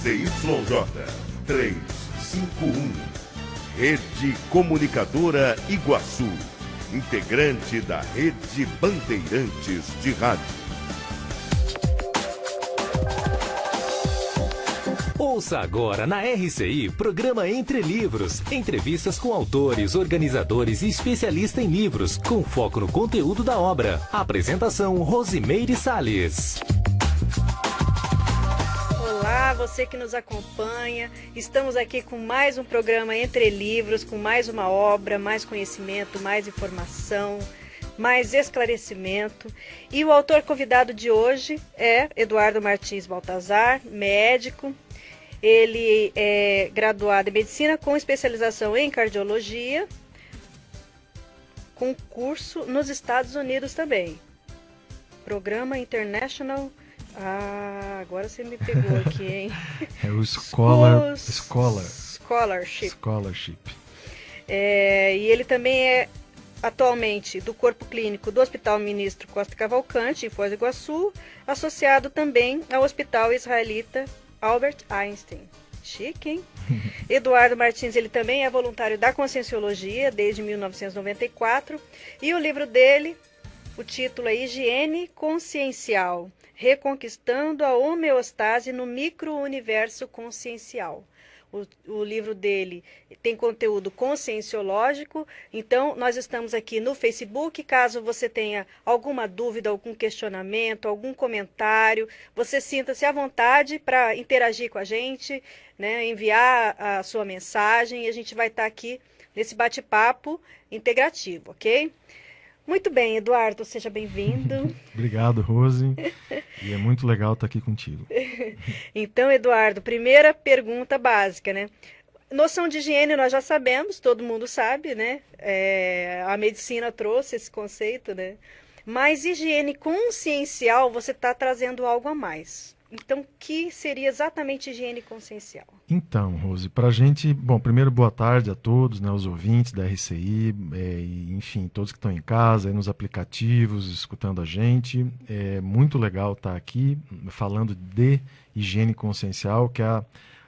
ZYJ 351. Rede Comunicadora Iguaçu. Integrante da Rede Bandeirantes de Rádio. Ouça agora na RCI, programa Entre Livros. Entrevistas com autores, organizadores e especialistas em livros, com foco no conteúdo da obra. Apresentação, Rosimeire Salles. Olá, você que nos acompanha. Estamos aqui com mais um programa Entre Livros, com mais uma obra, mais conhecimento, mais informação, mais esclarecimento. E o autor convidado de hoje é Eduardo Martins Baltazar, médico. Ele é graduado em Medicina com especialização em Cardiologia, com curso nos Estados Unidos também. Programa International... agora você me pegou aqui, hein? É o Scholarship. E ele também é atualmente do Corpo Clínico do Hospital Ministro Costa Cavalcante, em Foz do Iguaçu, associado também ao Hospital Israelita Albert Einstein. Chique, hein? Eduardo Martins, ele também é voluntário da Conscienciologia desde 1994. E o livro dele, o título é Higiene Consciencial, Reconquistando a Homeostase no Micro-Universo Consciencial. O livro dele tem conteúdo conscienciológico, então nós estamos aqui no Facebook. Caso você tenha alguma dúvida, algum questionamento, algum comentário, você sinta-se à vontade para interagir com a gente, né, enviar a sua mensagem, e a gente vai estar aqui nesse bate-papo integrativo, ok? Muito bem, Eduardo, seja bem-vindo. Obrigado, Rose. E é muito legal estar aqui contigo. Então, Eduardo, primeira pergunta básica, né? Noção de higiene nós já sabemos, todo mundo sabe, né? A medicina trouxe esse conceito, né? Mas higiene consciencial, você está trazendo algo a mais. Então, o que seria exatamente higiene consciencial? Então, Rose, para a gente... Bom, primeiro, boa tarde a todos, né, os ouvintes da RCI, enfim, todos que estão em casa, nos aplicativos, escutando a gente. É muito legal estar aqui falando de higiene consciencial, que é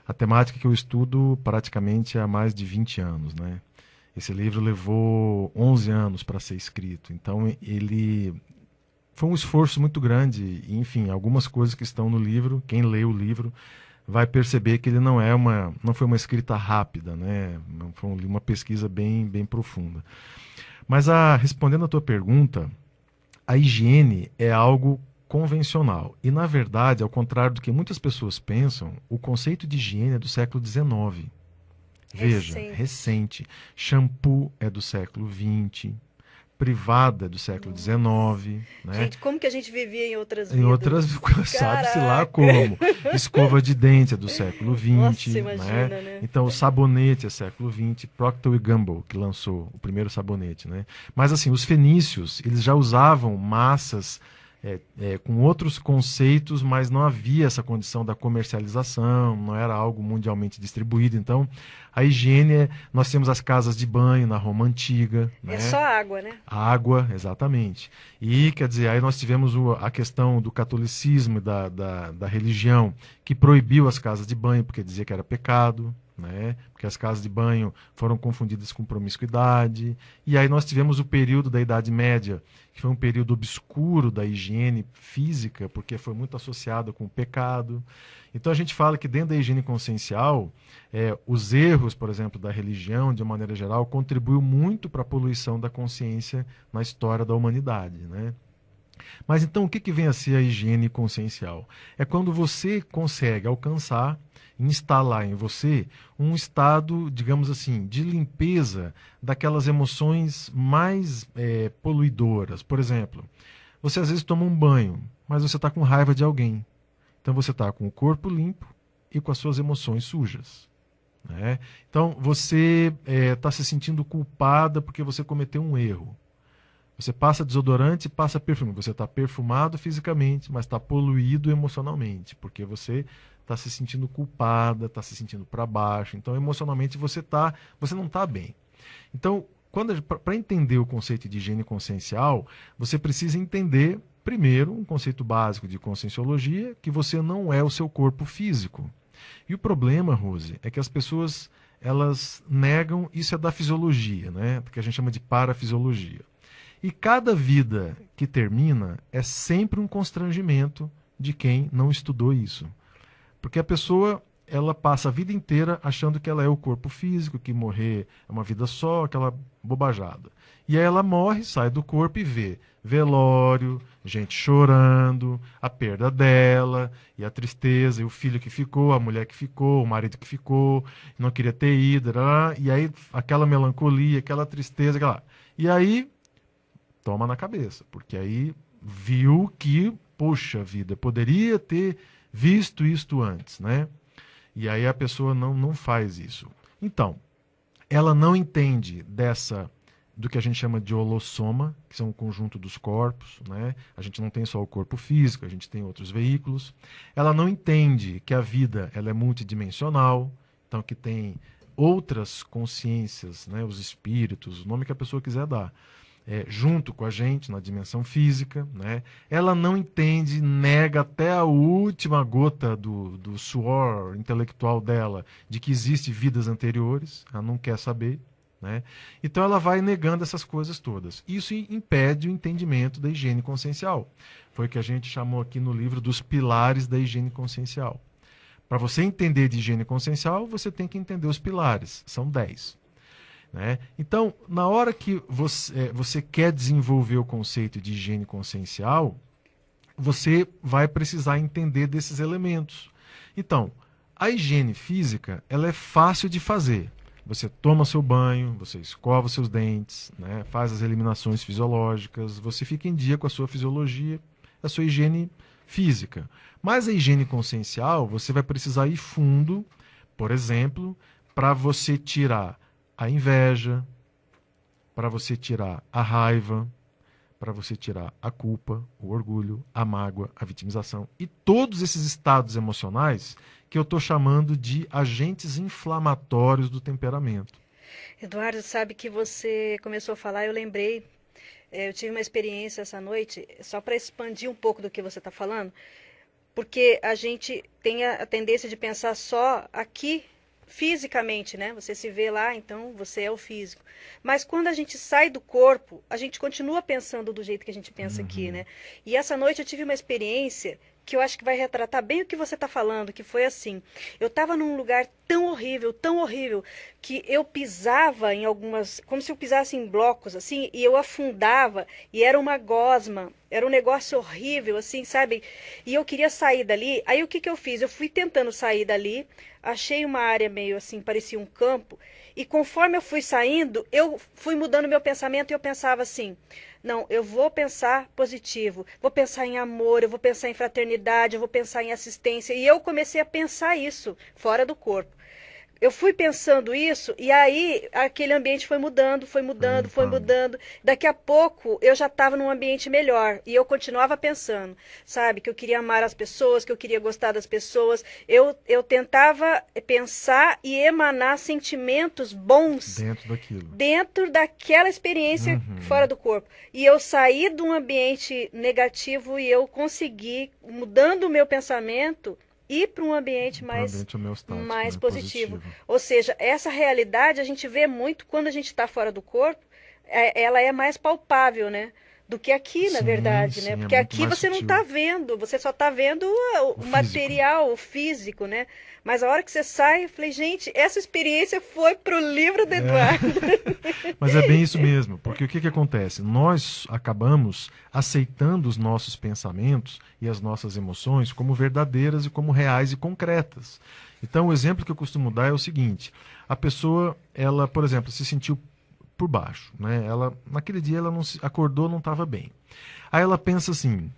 a temática que eu estudo praticamente há mais de 20 anos, né? Esse livro levou 11 anos para ser escrito, então ele... Foi um esforço muito grande, e, enfim, algumas coisas que estão no livro, quem lê o livro vai perceber que ele não foi uma escrita rápida, né? Foi uma pesquisa bem profunda. Mas respondendo a tua pergunta, a higiene é algo convencional. E, na verdade, ao contrário do que muitas pessoas pensam, o conceito de higiene é do século XIX. Veja, recente. Shampoo é do século XX. Privada do século XIX. Né? Gente, como que a gente vivia em outras vidas? Em outras, sabe-se lá como. Escova de dente é do século XX. Nossa, imagina, né? Então, o sabonete é século XX. Procter & Gamble, que lançou o primeiro sabonete. Né? Mas, assim, os fenícios, eles já usavam massas com outros conceitos, mas não havia essa condição da comercialização, não era algo mundialmente distribuído. Então, a higiene, nós temos as casas de banho na Roma Antiga. É só água, né? Água, exatamente. E, quer dizer, aí nós tivemos a questão do catolicismo, da religião, que proibiu as casas de banho, porque dizia que era pecado, né? Porque as casas de banho foram confundidas com promiscuidade. E aí nós tivemos o período da Idade Média, que foi um período obscuro da higiene física, porque foi muito associado com o pecado. Então a gente fala que dentro da higiene consciencial, os erros, por exemplo, da religião, de uma maneira geral, contribuiu muito para a poluição da consciência na história da humanidade, né? Mas então o que vem a ser a higiene consciencial? É quando você consegue alcançar, instalar em você um estado, digamos assim, de limpeza daquelas emoções mais poluidoras. Por exemplo, você às vezes toma um banho, mas você está com raiva de alguém. Então você está com o corpo limpo e com as suas emoções sujas. Né? Então você está se sentindo culpada porque você cometeu um erro. Você passa desodorante e passa perfume. Você está perfumado fisicamente, mas está poluído emocionalmente, porque você está se sentindo culpada, está se sentindo para baixo. Então, emocionalmente, você não está bem. Então, para entender o conceito de higiene consciencial, você precisa entender, primeiro, um conceito básico de conscienciologia, que você não é o seu corpo físico. E o problema, Rose, é que as pessoas, elas negam, isso é da fisiologia, né? Que a gente chama de parafisiologia. E cada vida que termina é sempre um constrangimento de quem não estudou isso. Porque a pessoa, ela passa a vida inteira achando que ela é o corpo físico, que morrer é uma vida só, aquela bobajada. E aí ela morre, sai do corpo e vê velório, gente chorando, a perda dela, e a tristeza, e o filho que ficou, a mulher que ficou, o marido que ficou, não queria ter ido, e aí aquela melancolia, aquela tristeza, aquela... E aí toma na cabeça, porque aí viu que, poxa vida, poderia ter visto isto antes, né? E aí a pessoa não faz isso. Então, ela não entende do que a gente chama de holossoma, que são o conjunto dos corpos, né? A gente não tem só o corpo físico, a gente tem outros veículos. Ela não entende que a vida ela é multidimensional, então que tem outras consciências, né? Os espíritos, o nome que a pessoa quiser dar. Junto com a gente na dimensão física, né? Ela não entende, nega até a última gota do suor intelectual dela de que existem vidas anteriores, ela não quer saber, né? Então ela vai negando essas coisas todas. Isso impede o entendimento da higiene consciencial. Foi o que a gente chamou aqui no livro dos pilares da higiene consciencial. Para você entender de higiene consciencial, você tem que entender os pilares, são 10. Né? Então, na hora que você quer desenvolver o conceito de higiene consciencial, você vai precisar entender desses elementos. Então, a higiene física, ela é fácil de fazer. Você toma seu banho, você escova seus dentes, né? Faz as eliminações fisiológicas, você fica em dia com a sua fisiologia, a sua higiene física. Mas a higiene consciencial, você vai precisar ir fundo, por exemplo, para você tirar a inveja, para você tirar a raiva, para você tirar a culpa, o orgulho, a mágoa, a vitimização e todos esses estados emocionais que eu estou chamando de agentes inflamatórios do temperamento. Eduardo, sabe que você começou a falar, eu lembrei, eu tive uma experiência essa noite, só para expandir um pouco do que você está falando, porque a gente tem a tendência de pensar só aqui, fisicamente, né? Você se vê lá, então você é o físico. Mas quando a gente sai do corpo, a gente continua pensando do jeito que a gente pensa aqui, né? E essa noite eu tive uma experiência que eu acho que vai retratar bem o que você está falando, que foi assim. Eu estava num lugar tão horrível, que eu pisava em algumas, como se eu pisasse em blocos, assim, e eu afundava, e era uma gosma, era um negócio horrível, assim, sabe? E eu queria sair dali, aí o que que eu fiz? Eu fui tentando sair dali, achei uma área meio assim, parecia um campo, e conforme eu fui saindo, eu fui mudando meu pensamento, e eu pensava assim, não, eu vou pensar positivo, vou pensar em amor, eu vou pensar em fraternidade, eu vou pensar em assistência. E eu comecei a pensar isso fora do corpo. Eu fui pensando isso e aí aquele ambiente foi mudando. Daqui a pouco eu já estava num ambiente melhor e eu continuava pensando, sabe, que eu queria amar as pessoas, que eu queria gostar das pessoas. Eu tentava pensar e emanar sentimentos bons dentro daquela experiência fora do corpo. E eu saí de um ambiente negativo e eu consegui, mudando o meu pensamento, ir para um ambiente mais positivo. Ou seja, essa realidade a gente vê muito quando a gente está fora do corpo, ela é mais palpável, né? Do que aqui, na verdade, né? Porque aqui você não está vendo, você só está vendo o material, o físico, né? Mas a hora que você sai, eu falei, gente, essa experiência foi pro livro do Eduardo. Mas é bem isso mesmo, porque o que acontece? Nós acabamos aceitando os nossos pensamentos e as nossas emoções como verdadeiras e como reais e concretas. Então, o exemplo que eu costumo dar é o seguinte, a pessoa, ela, por exemplo, se sentiu por baixo, né? Naquele dia ela acordou, não estava bem. Aí ela pensa assim,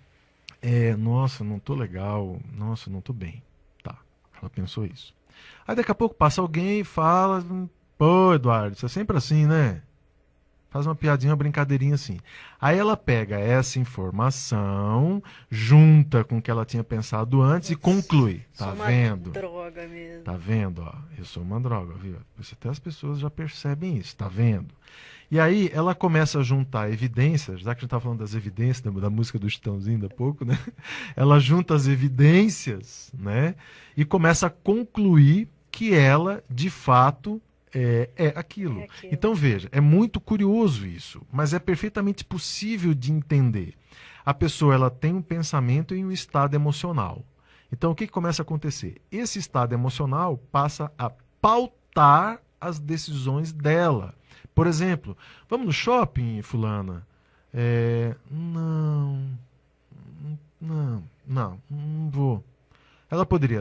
nossa, não tô legal, nossa, não tô bem. Tá, ela pensou isso. Aí daqui a pouco passa alguém e fala, pô, Eduardo, você é sempre assim, né? Faz uma piadinha, uma brincadeirinha assim. Aí ela pega essa informação, junta com o que ela tinha pensado antes e conclui. Tá vendo? Droga mesmo. Tá vendo? Ó, eu sou uma droga, viu? Até as pessoas já percebem isso, tá vendo? E aí ela começa a juntar evidências, já que a gente estava falando das evidências, da música do Chitãozinho da pouco, né? Ela junta as evidências, né? E começa a concluir que ela, de fato, é aquilo. Então, veja, é muito curioso isso, mas é perfeitamente possível de entender. A pessoa ela tem um pensamento e um estado emocional. Então, o que começa a acontecer? Esse estado emocional passa a pautar as decisões dela. Por exemplo, vamos no shopping, fulana? Não vou. Ela poderia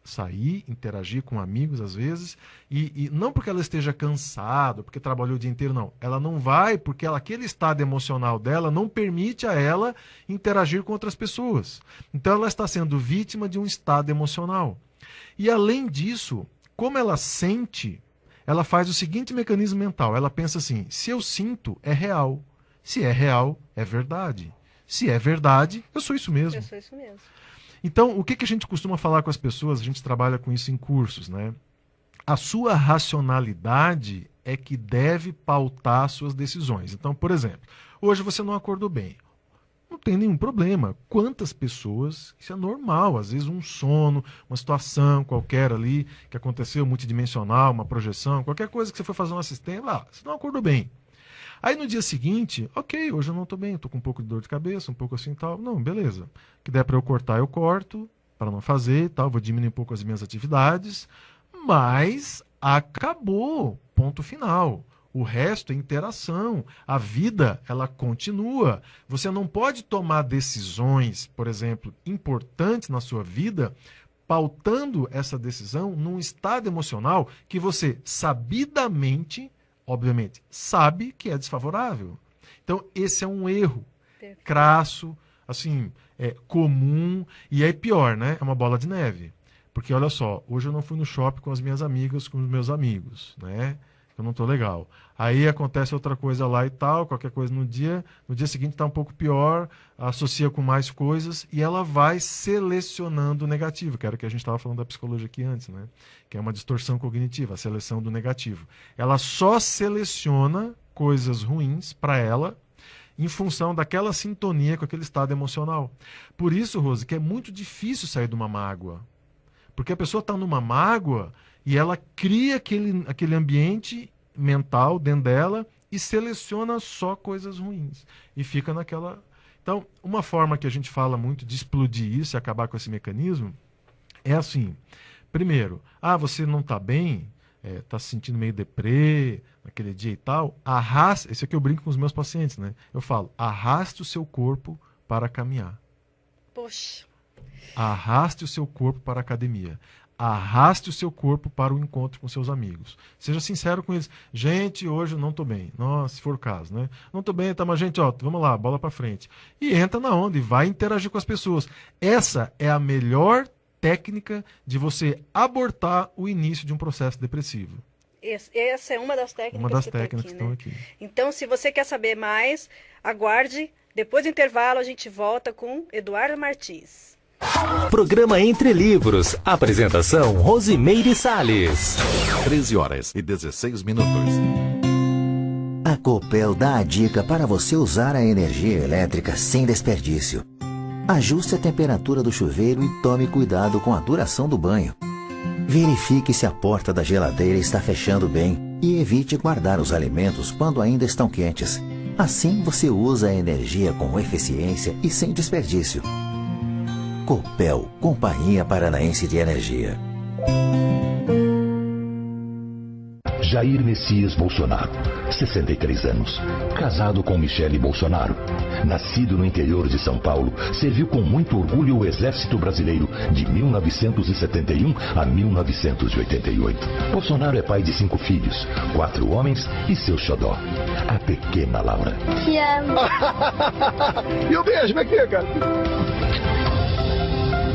sair, interagir com amigos às vezes, e não porque ela esteja cansada, porque trabalhou o dia inteiro, não. Ela não vai porque aquele estado emocional dela não permite a ela interagir com outras pessoas. Então ela está sendo vítima de um estado emocional. E além disso, como ela sente, ela faz o seguinte mecanismo mental. Ela pensa assim, se eu sinto, é real. Se é real, é verdade. Se é verdade, eu sou isso mesmo. Eu sou isso mesmo. Então, o que a gente costuma falar com as pessoas? A gente trabalha com isso em cursos, né? A sua racionalidade é que deve pautar suas decisões. Então, por exemplo, hoje você não acordou bem. Não tem nenhum problema. Quantas pessoas, isso é normal, às vezes um sono, uma situação qualquer ali, que aconteceu multidimensional, uma projeção, qualquer coisa que você foi fazer um assistente, você não acordou bem. Aí no dia seguinte, ok, hoje eu não estou bem, estou com um pouco de dor de cabeça, um pouco assim e tal. Não, beleza. O que der para eu cortar, eu corto, para não fazer e tal, vou diminuir um pouco as minhas atividades, mas acabou, ponto final. O resto é interação. A vida, ela continua. Você não pode tomar decisões, por exemplo, importantes na sua vida, pautando essa decisão num estado emocional que você sabidamente, obviamente, sabe que é desfavorável. Então, esse é um erro crasso, assim, comum, e aí pior, né? É uma bola de neve. Porque, olha só, hoje eu não fui no shopping com as minhas amigas, com os meus amigos, né? Eu não estou legal. Aí acontece outra coisa lá e tal, qualquer coisa no dia seguinte está um pouco pior, associa com mais coisas e ela vai selecionando o negativo, que era o que a gente estava falando da psicologia aqui antes, né? Que é uma distorção cognitiva, a seleção do negativo. Ela só seleciona coisas ruins para ela em função daquela sintonia com aquele estado emocional. Por isso, Rose, que é muito difícil sair de uma mágoa. Porque a pessoa está numa mágoa e ela cria aquele ambiente mental dentro dela e seleciona só coisas ruins. E fica naquela... Então, uma forma que a gente fala muito de explodir isso e acabar com esse mecanismo é assim. Primeiro, você não está bem, está se sentindo meio deprê naquele dia e tal, arraste... Isso aqui eu brinco com os meus pacientes, né? Eu falo, arraste o seu corpo para caminhar. Poxa. Arraste o seu corpo para a academia. Arraste o seu corpo para o encontro com seus amigos. Seja sincero com eles. Gente, hoje eu não estou bem. Nossa, se for o caso, né? Não estou bem, tá, mas gente, vamos lá, bola para frente. E entra na onda e vai interagir com as pessoas. Essa é a melhor técnica de você abortar o início de um processo depressivo. Essa é uma das técnicas, que estão aqui. Então, se você quer saber mais, aguarde. Depois do intervalo, a gente volta com Eduardo Martins. Programa Entre Livros. Apresentação Rosimeire Salles. 13h16. A Copel dá a dica para você usar a energia elétrica sem desperdício. Ajuste a temperatura do chuveiro e tome cuidado com a duração do banho. Verifique se a porta da geladeira está fechando bem e evite guardar os alimentos quando ainda estão quentes. Assim você usa a energia com eficiência e sem desperdício. Copel, Companhia Paranaense de Energia. Jair Messias Bolsonaro, 63 anos, casado com Michele Bolsonaro. Nascido no interior de São Paulo, serviu com muito orgulho o Exército Brasileiro de 1971 a 1988. Bolsonaro é pai de 5 filhos, 4 homens e seu xodó, a pequena Laura. Te amo. E o beijo aqui, cara.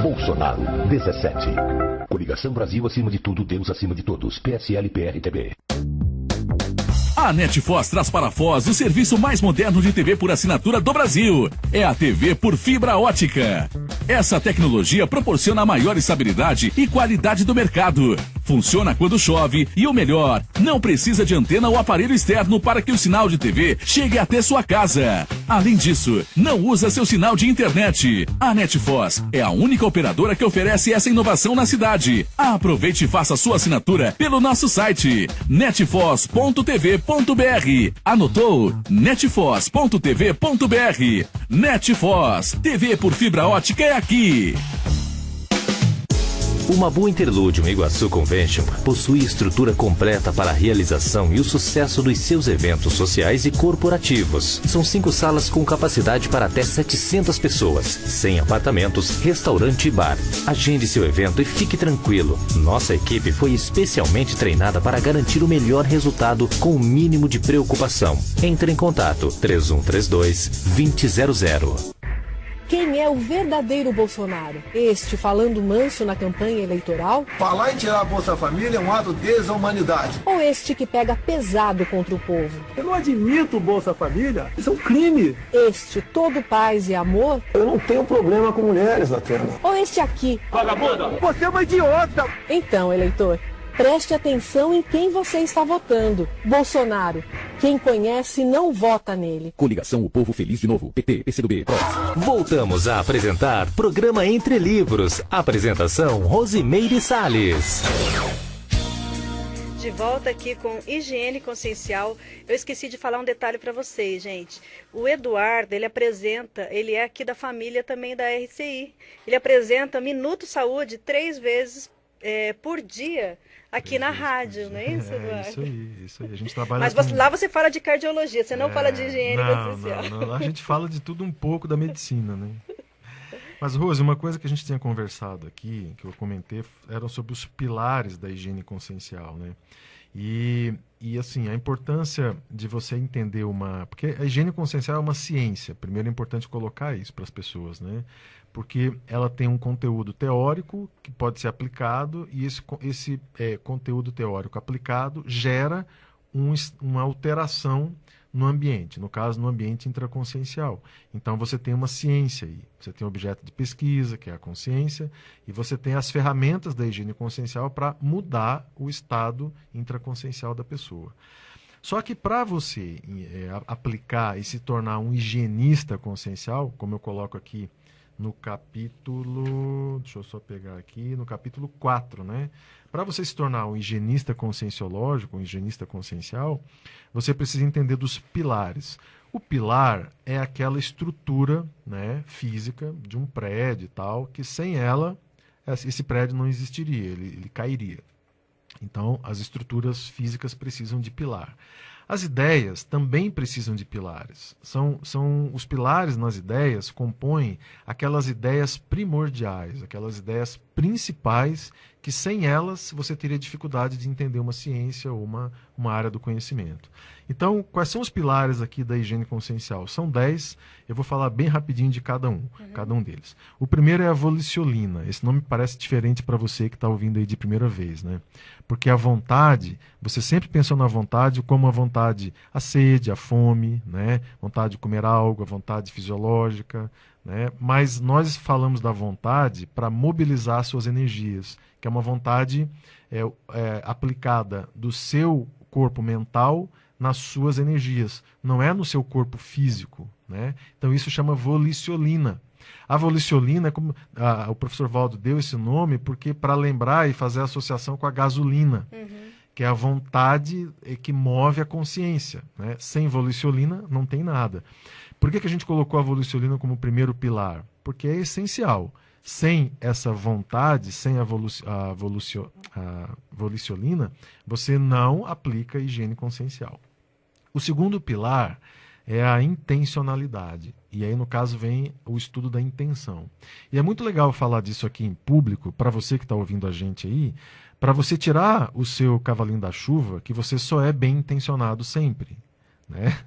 Bolsonaro, 17. Coligação Brasil acima de tudo, Deus acima de todos. PSL, PRTB. A NetFoz traz para a Foz o serviço mais moderno de TV por assinatura do Brasil. É a TV por fibra ótica. Essa tecnologia proporciona a maior estabilidade e qualidade do mercado. Funciona quando chove e, o melhor, não precisa de antena ou aparelho externo para que o sinal de TV chegue até sua casa. Além disso, não usa seu sinal de internet. A NetFoz é a única operadora que oferece essa inovação na cidade. Aproveite e faça sua assinatura pelo nosso site netfoz.tv.br. Anotou? netfoz.tv.br. NetFoz, TV por fibra ótica é aqui. O Mabu Interludium Iguaçu Convention possui estrutura completa para a realização e o sucesso dos seus eventos sociais e corporativos. São 5 salas com capacidade para até 700 pessoas, 100 apartamentos, restaurante e bar. Agende seu evento e fique tranquilo. Nossa equipe foi especialmente treinada para garantir o melhor resultado com o mínimo de preocupação. Entre em contato 3132-2000. Quem é o verdadeiro Bolsonaro? Este falando manso na campanha eleitoral? Falar em tirar a Bolsa Família é um ato de desumanidade. Ou este que pega pesado contra o povo? Eu não admito Bolsa Família, isso é um crime. Este todo paz e amor? Eu não tenho problema com mulheres, Atena. Ou este aqui? Vagabunda, você é uma idiota. Então, eleitor, preste atenção em quem você está votando. Bolsonaro. Quem conhece não vota nele. Coligação O Povo Feliz de Novo. PT, PCdoB, PROS. Voltamos a apresentar Programa Entre Livros. Apresentação Rosimeire Salles. De volta aqui com Higiene Consciencial. Eu esqueci de falar um detalhe para vocês, gente. O Eduardo, ele é aqui da família também da RCI. Ele apresenta Minuto Saúde 3 vezes por dia aqui na rádio, não é isso, Eduardo? Isso aí. A gente trabalha Mas lá você fala de cardiologia, você não fala de higiene consciencial. Não. Lá a gente fala de tudo um pouco da medicina, né? Mas, Rose, uma coisa que a gente tinha conversado aqui, que eu comentei, eram sobre os pilares da higiene consciencial, né? E assim, a importância de você entender porque a higiene consciencial é uma ciência. Primeiro é importante colocar isso para as pessoas, né? Porque ela tem um conteúdo teórico que pode ser aplicado e esse conteúdo teórico aplicado gera uma alteração no ambiente, no caso, no ambiente intraconsciencial. Então, você tem uma ciência aí, você tem um objeto de pesquisa, que é a consciência, e você tem as ferramentas da higiene consciencial para mudar o estado intraconsciencial da pessoa. Só que para você aplicar e se tornar um higienista consciencial, como eu coloco aqui no capítulo, deixa eu só pegar aqui, no capítulo 4, né? Para você se tornar um higienista conscienciológico, um higienista consciencial, você precisa entender dos pilares. O pilar é aquela estrutura, né, física de um prédio e tal, que sem ela, esse prédio não existiria, ele cairia. Então, as estruturas físicas precisam de pilar. As ideias também precisam de pilares. Os pilares nas ideias compõem aquelas ideias primordiais, aquelas ideias principais que sem elas você teria dificuldade de entender uma ciência ou uma área do conhecimento. Então, quais são os pilares aqui da higiene consciencial? São 10, eu vou falar bem rapidinho de cada um deles. O primeiro é a volicionina. Esse nome parece diferente para você que está ouvindo aí de primeira vez, né? Porque a vontade, você sempre pensou na vontade como a vontade, a sede, a fome, né? Vontade de comer algo, a vontade fisiológica, né? Mas nós falamos da vontade para mobilizar suas energias, que é uma vontade aplicada do seu corpo mental nas suas energias, não é no seu corpo físico, né? Então isso chama volicionina. A volicionina, o professor Valdo deu esse nome porque para lembrar e fazer a associação com a gasolina, que é a vontade que move a consciência, né? Sem volicionina não tem nada. Por que a gente colocou a volicionina como primeiro pilar? Porque é essencial. Sem essa vontade, sem a volicionina, você não aplica a higiene consciencial. O segundo pilar é a intencionalidade. E aí, no caso, vem o estudo da intenção. E é muito legal falar disso aqui em público, para você que está ouvindo a gente aí, para você tirar o seu cavalinho da chuva, que você só é bem intencionado sempre. Né?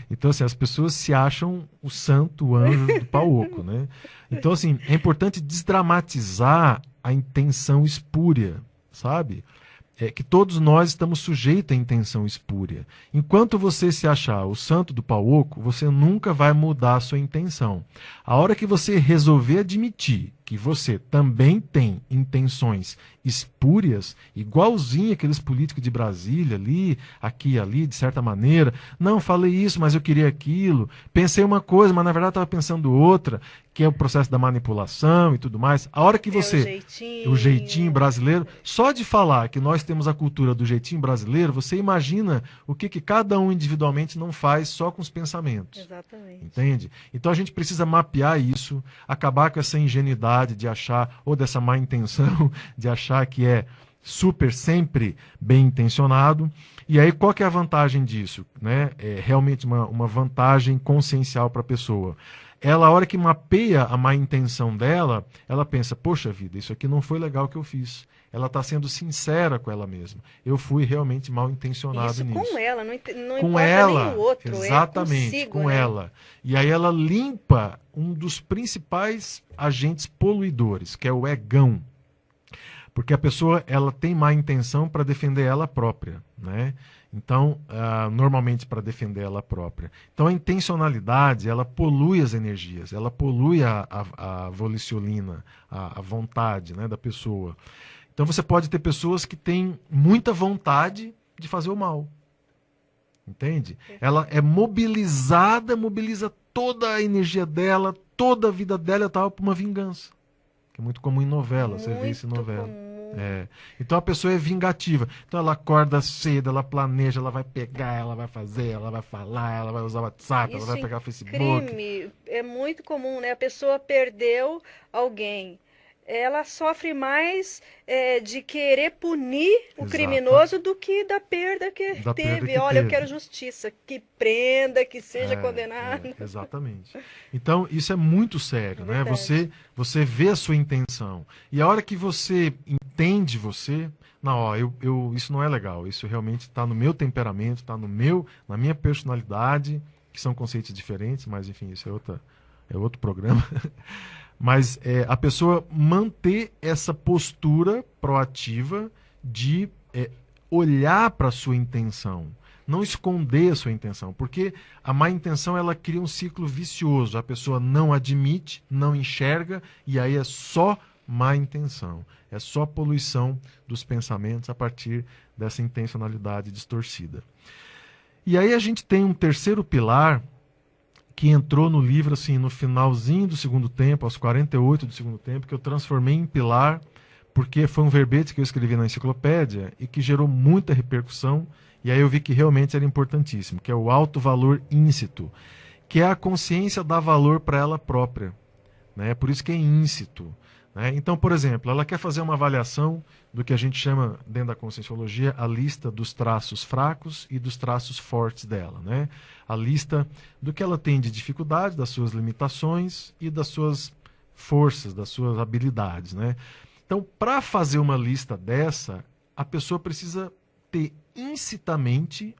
Então, assim, as pessoas se acham o santo, o anjo do pau oco, né? Então, assim, é importante desdramatizar a intenção espúria, sabe? é que todos nós estamos sujeitos à intenção espúria. Enquanto você se achar o santo do pau oco, você nunca vai mudar a sua intenção. A hora que você resolver admitir que você também tem intenções espúrias, igualzinho aqueles políticos de Brasília ali, aqui e ali, de certa maneira, não, falei isso, mas eu queria aquilo, pensei uma coisa, mas na verdade estava pensando outra, que é o processo da manipulação e tudo mais. A hora que você... O jeitinho brasileiro. Só de falar que nós temos a cultura do jeitinho brasileiro, você imagina o que cada um individualmente não faz só com os pensamentos. Exatamente. Entende? Então a gente precisa mapear isso, acabar com essa ingenuidade de achar, ou dessa má intenção, de achar que é super sempre bem intencionado. E aí qual que é a vantagem disso? Né? É realmente uma vantagem consciencial para a pessoa. Ela, a hora que mapeia a má intenção dela, ela pensa, poxa vida, isso aqui não foi legal que eu fiz. Ela está sendo sincera com ela mesma. Eu fui realmente mal intencionado isso nisso. Com ela, não com importa ela, nem o outro. exatamente, consigo, com né? ela. E aí ela limpa um dos principais agentes poluidores, que é o egão. Porque a pessoa ela tem má intenção para defender ela própria, né? Então, normalmente para defender ela própria. Então, a intencionalidade, ela polui as energias, ela polui a volicionina, a vontade, né, da pessoa. Então, você pode ter pessoas que têm muita vontade de fazer o mal. Entende? Ela é mobilizada, mobiliza toda a energia dela, toda a vida dela para uma vingança. Que é muito comum em novela, você vê isso em novela. É. Então a pessoa é vingativa. Então ela acorda cedo, ela planeja, ela vai pegar, ela vai fazer, ela vai falar, ela vai usar o WhatsApp, Isso ela vai pegar o Facebook. Crime é muito comum, né? A pessoa perdeu alguém. Ela sofre mais de querer punir o criminoso do que da perda que teve. Olha, eu quero justiça, que prenda, que seja condenado. Exatamente. Então, isso é muito sério, né? Você vê a sua intenção. E a hora que você entende você, não, ó, isso não é legal, isso realmente está no meu temperamento, está na minha personalidade, que são conceitos diferentes, mas enfim, isso é outro programa. Mas a pessoa manter essa postura proativa de olhar para a sua intenção, não esconder a sua intenção, porque a má intenção ela cria um ciclo vicioso, a pessoa não admite, não enxerga, e aí é só má intenção, é só poluição dos pensamentos a partir dessa intencionalidade distorcida. E aí a gente tem um terceiro pilar, que entrou no livro assim no finalzinho do segundo tempo, aos 48 do segundo tempo, que eu transformei em pilar, porque foi um verbete que eu escrevi na enciclopédia e que gerou muita repercussão, e aí eu vi que realmente era importantíssimo, que é o alto valor íncito, que é a consciência dar valor para ela própria, né? Por isso que é íncito. Né? Então, por exemplo, ela quer fazer uma avaliação do que a gente chama, dentro da conscienciologia, a lista dos traços fracos e dos traços fortes dela. Né? A lista do que ela tem de dificuldade, das suas limitações e das suas forças, das suas habilidades. Né? Então, para fazer uma lista dessa, a pessoa precisa ter incitamente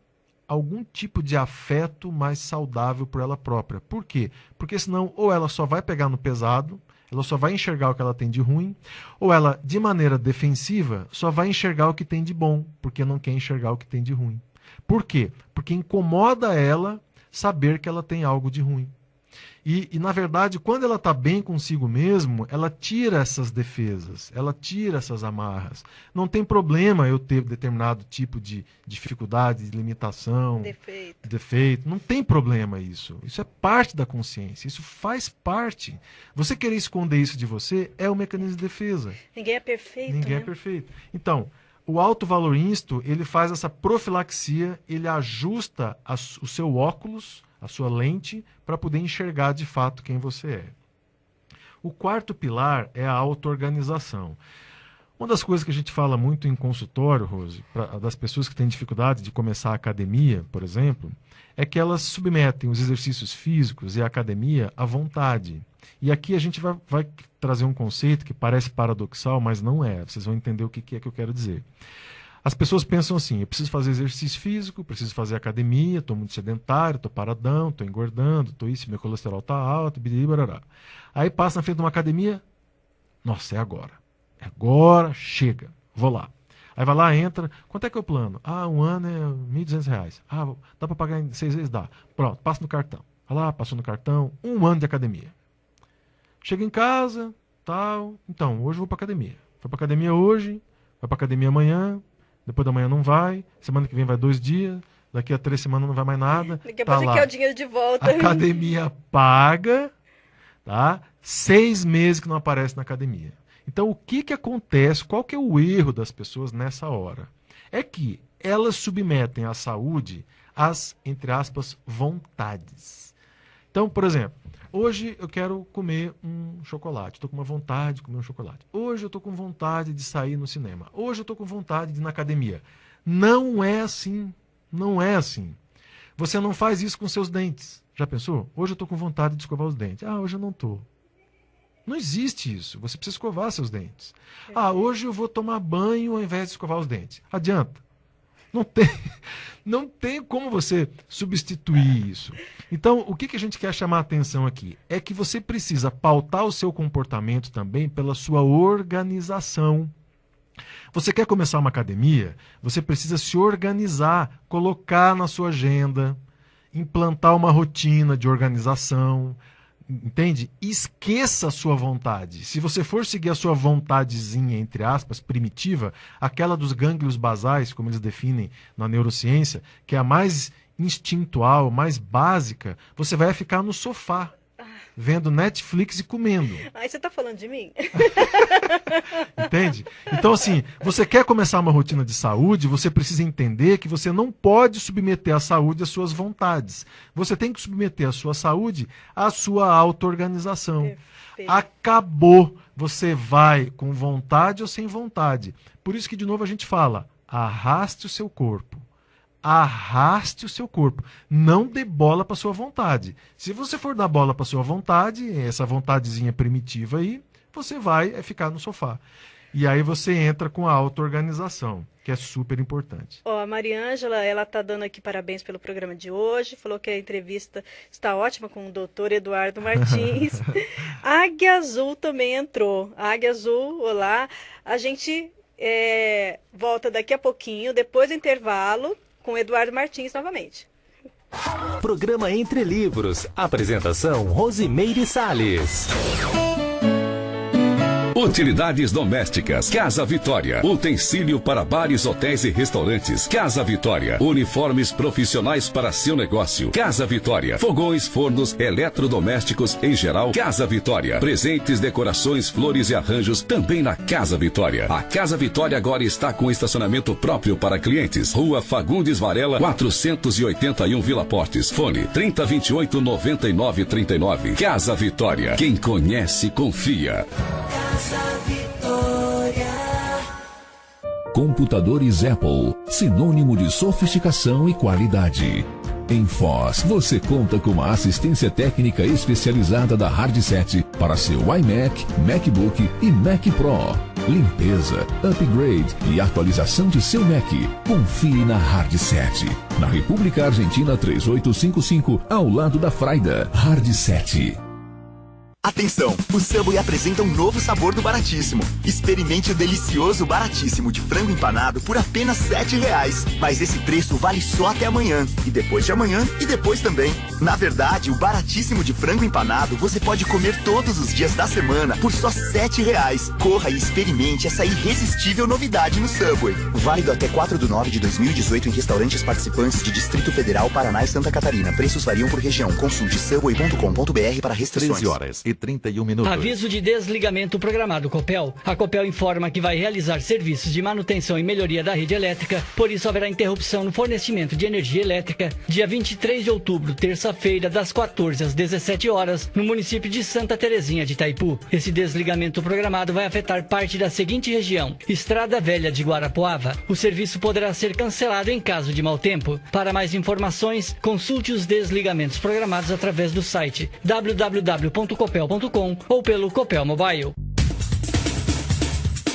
algum tipo de afeto mais saudável por ela própria. Por quê? Porque senão ou ela só vai pegar no pesado, ela só vai enxergar o que ela tem de ruim, ou ela, de maneira defensiva, só vai enxergar o que tem de bom, porque não quer enxergar o que tem de ruim. Por quê? Porque incomoda ela saber que ela tem algo de ruim. E na verdade, quando ela está bem consigo mesmo, ela tira essas defesas, ela tira essas amarras. Não tem problema eu ter determinado tipo de dificuldade, de limitação, defeito. Não tem problema isso. Isso é parte da consciência, isso faz parte. Você querer esconder isso de você é um mecanismo de defesa. Ninguém é perfeito, Ninguém é perfeito. Então, o alto valor íncito, ele faz essa profilaxia, ele ajusta o seu óculos, a sua lente, para poder enxergar de fato quem você é. O quarto pilar é a auto-organização. Uma das coisas que a gente fala muito em consultório, Rose, das pessoas que têm dificuldade de começar a academia, por exemplo, é que elas submetem os exercícios físicos e a academia à vontade. E aqui a gente vai trazer um conceito que parece paradoxal, mas não é. Vocês vão entender o que é que eu quero dizer. As pessoas pensam assim, eu preciso fazer exercício físico, preciso fazer academia, estou muito sedentário, estou paradão, estou engordando, estou isso, meu colesterol está alto, barará. Aí passa na frente de uma academia, nossa, é agora. É agora, chega, vou lá. Aí vai lá, entra, quanto é que é o plano? Um ano é R$1.200. Dá para pagar em 6 vezes? Dá. Pronto, passa no cartão. Vai lá, passou no cartão, 1 ano de academia. Chega em casa, tal, então, hoje eu vou para academia. Foi para academia hoje, vai para academia amanhã, depois da manhã não vai, semana que vem vai 2 dias, daqui a 3 semanas não vai mais nada. Daqui a pouco você quer o dinheiro de volta. Academia paga, tá? 6 meses que não aparece na academia. Então, o que acontece? Qual que é o erro das pessoas nessa hora? É que elas submetem a saúde às, entre aspas, vontades. Então, por exemplo, hoje eu quero comer um chocolate. Estou com uma vontade de comer um chocolate. Hoje eu estou com vontade de sair no cinema. Hoje eu estou com vontade de ir na academia. Não é assim. Não é assim. Você não faz isso com seus dentes. Já pensou? Hoje eu estou com vontade de escovar os dentes. Hoje eu não estou. Não existe isso. Você precisa escovar seus dentes. Hoje eu vou tomar banho ao invés de escovar os dentes. Adianta. Não tem como você substituir isso. Então, o que a gente quer chamar a atenção aqui? É que você precisa pautar o seu comportamento também pela sua organização. Você quer começar uma academia? Você precisa se organizar, colocar na sua agenda, implantar uma rotina de organização. Entende? Esqueça a sua vontade. Se você for seguir a sua vontadezinha, entre aspas, primitiva, aquela dos gânglios basais, como eles definem na neurociência, que é a mais instintual, mais básica, você vai ficar no sofá, vendo Netflix e comendo. Você tá falando de mim? Entende? Então, assim, você quer começar uma rotina de saúde, você precisa entender que você não pode submeter a saúde às suas vontades. Você tem que submeter a sua saúde à sua auto-organização. Perfeito. Acabou. Você vai com vontade ou sem vontade. Por isso que, de novo, a gente fala, arraste o seu corpo. Arraste o seu corpo. Não dê bola para sua vontade. Se você for dar bola para sua vontade, essa vontadezinha primitiva aí, você vai ficar no sofá. E aí você entra com a auto-organização, que é super importante. A Mariângela, ela tá dando aqui parabéns pelo programa de hoje, falou que a entrevista está ótima com o doutor Eduardo Martins. Águia Azul também entrou. Águia Azul, olá. A gente volta daqui a pouquinho, depois do intervalo, com Eduardo Martins novamente. Programa Entre Livros. Apresentação Rosimeire Salles. Utilidades domésticas. Casa Vitória. Utensílio para bares, hotéis e restaurantes. Casa Vitória. Uniformes profissionais para seu negócio. Casa Vitória. Fogões, fornos, eletrodomésticos em geral. Casa Vitória. Presentes, decorações, flores e arranjos também na Casa Vitória. A Casa Vitória agora está com estacionamento próprio para clientes. Rua Fagundes Varela, 481 Vila Portes. Fone 3028-9939. Casa Vitória. Quem conhece, confia. Computadores Apple, sinônimo de sofisticação e qualidade. Em Foz, você conta com uma assistência técnica especializada da Hardset para seu iMac, MacBook e Mac Pro. Limpeza, upgrade e atualização de seu Mac. Confie na Hardset. Na República Argentina 3855, ao lado da Fraida. Hardset. Atenção, o Subway apresenta um novo sabor do Baratíssimo. Experimente o delicioso Baratíssimo de frango empanado por apenas R$7. Mas esse preço vale só até amanhã. E depois de amanhã, e depois também. Na verdade, o Baratíssimo de frango empanado você pode comer todos os dias da semana por só R$7. Corra e experimente essa irresistível novidade no Subway. Válido até 4/9/2018 em restaurantes participantes de Distrito Federal, Paraná e Santa Catarina. Preços variam por região. Consulte subway.com.br para restrições. 13h31. Aviso de desligamento programado Copel. A Copel informa que vai realizar serviços de manutenção e melhoria da rede elétrica, por isso haverá interrupção no fornecimento de energia elétrica dia 23 de outubro, terça-feira, das 14 às 17 horas, no município de Santa Terezinha de Itaipu. Esse desligamento programado vai afetar parte da seguinte região: Estrada Velha de Guarapuava. O serviço poderá ser cancelado em caso de mau tempo. Para mais informações, consulte os desligamentos programados através do site www.copel.com ou pelo Copel Mobile.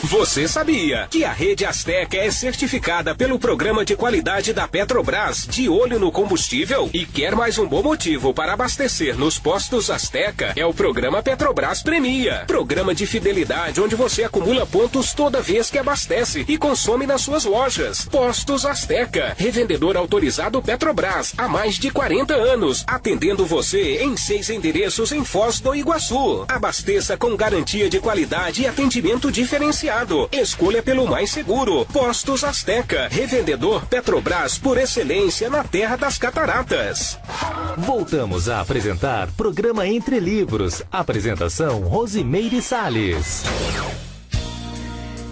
Você sabia que a Rede Azteca é certificada pelo Programa de Qualidade da Petrobras de olho no combustível? E quer mais um bom motivo para abastecer nos postos Azteca? É o Programa Petrobras Premia. Programa de fidelidade onde você acumula pontos toda vez que abastece e consome nas suas lojas. Postos Azteca, revendedor autorizado Petrobras há mais de 40 anos, atendendo você em 6 endereços em Foz do Iguaçu. Abasteça com garantia de qualidade e atendimento diferenciado. Escolha pelo mais seguro. Postos Azteca, revendedor Petrobras por excelência na Terra das Cataratas. Voltamos a apresentar programa Entre Livros. Apresentação Rosimeire Salles.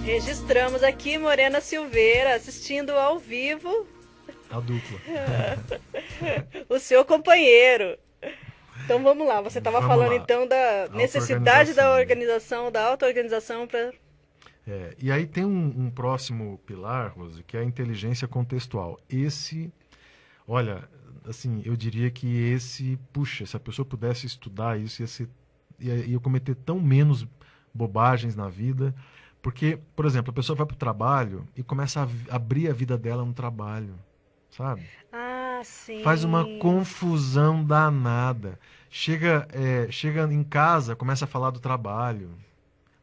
Registramos aqui Morena Silveira assistindo ao vivo. A dupla. O seu companheiro. Então vamos lá, você estava falando então da necessidade da organização, da auto-organização para... E aí tem um próximo pilar, Rose, que é a inteligência contextual. Esse, olha, assim, eu diria que puxa, se a pessoa pudesse estudar isso, ia cometer tão menos bobagens na vida, porque, por exemplo, a pessoa vai para o trabalho e começa a abrir a vida dela no trabalho, sabe? Ah, sim. Faz uma confusão danada. Chega em casa, começa a falar do trabalho.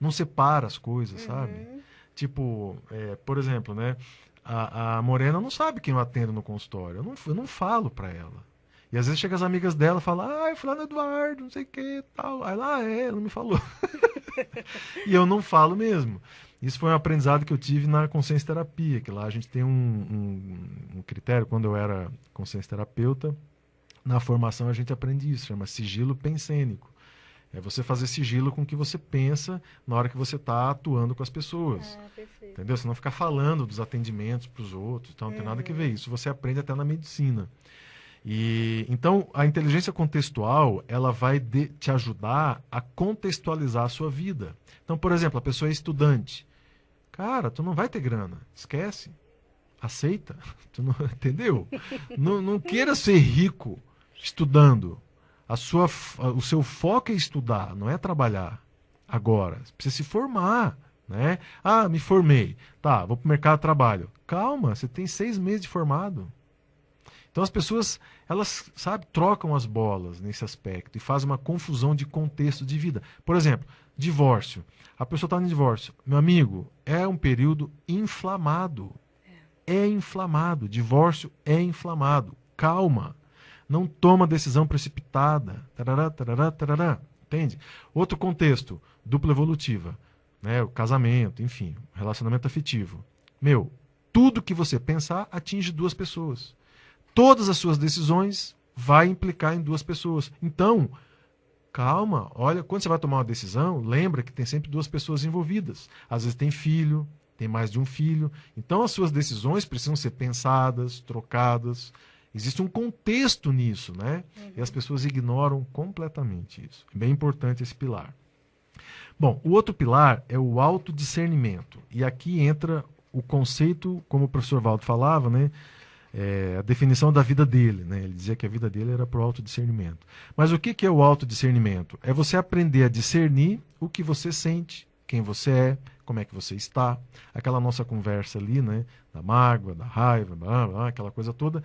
Não separa as coisas, sabe? Tipo, por exemplo, né? A Morena não sabe quem eu atendo no consultório. Eu não falo pra ela. E às vezes chega as amigas dela e falam, fulano Eduardo, não sei o que, tal. Aí ela, ela me falou. E eu não falo mesmo. Isso foi um aprendizado que eu tive na consciência terapia, que lá a gente tem um critério, quando eu era consciência terapeuta, na formação a gente aprende isso, chama sigilo pensênico. É você fazer sigilo com o que você pensa na hora que você está atuando com as pessoas. Entendeu? Você não ficar falando dos atendimentos para os outros. Então, não tem nada que ver. Isso você aprende até na medicina. Então, a inteligência contextual, ela vai te ajudar a contextualizar a sua vida. Então, por exemplo, a pessoa é estudante. Cara, tu não vai ter grana. Esquece. Aceita. Tu não, entendeu? Não queira ser rico estudando. O seu foco é estudar, não é trabalhar agora. Você precisa se formar, né? Me formei. Tá, vou para o mercado de trabalho. Calma, você tem 6 meses de formado. Então as pessoas, elas, sabe, trocam as bolas nesse aspecto e fazem uma confusão de contexto de vida. Por exemplo, divórcio. A pessoa está no divórcio. Meu amigo, é um período inflamado. É inflamado. Divórcio é inflamado. Calma. Não toma decisão precipitada. Tarará, tarará, tarará. Entende? Outro contexto, dupla evolutiva. Né? O casamento, enfim, relacionamento afetivo. Tudo que você pensar atinge 2 pessoas. Todas as suas decisões vai implicar em 2 pessoas. Então, calma. Olha, quando você vai tomar uma decisão, lembra que tem sempre 2 pessoas envolvidas. Às vezes tem filho, tem mais de um filho. Então, as suas decisões precisam ser pensadas, trocadas. Existe um contexto nisso, né? E as pessoas ignoram completamente isso. É bem importante esse pilar. Bom, o outro pilar é o autodiscernimento. E aqui entra o conceito, como o professor Valdo falava, né? A definição da vida dele, né? Ele dizia que a vida dele era para o autodiscernimento. Mas o que é o autodiscernimento? É você aprender a discernir o que você sente, quem você é, como é que você está. Aquela nossa conversa ali, né? Da mágoa, da raiva, blá, blá, aquela coisa toda.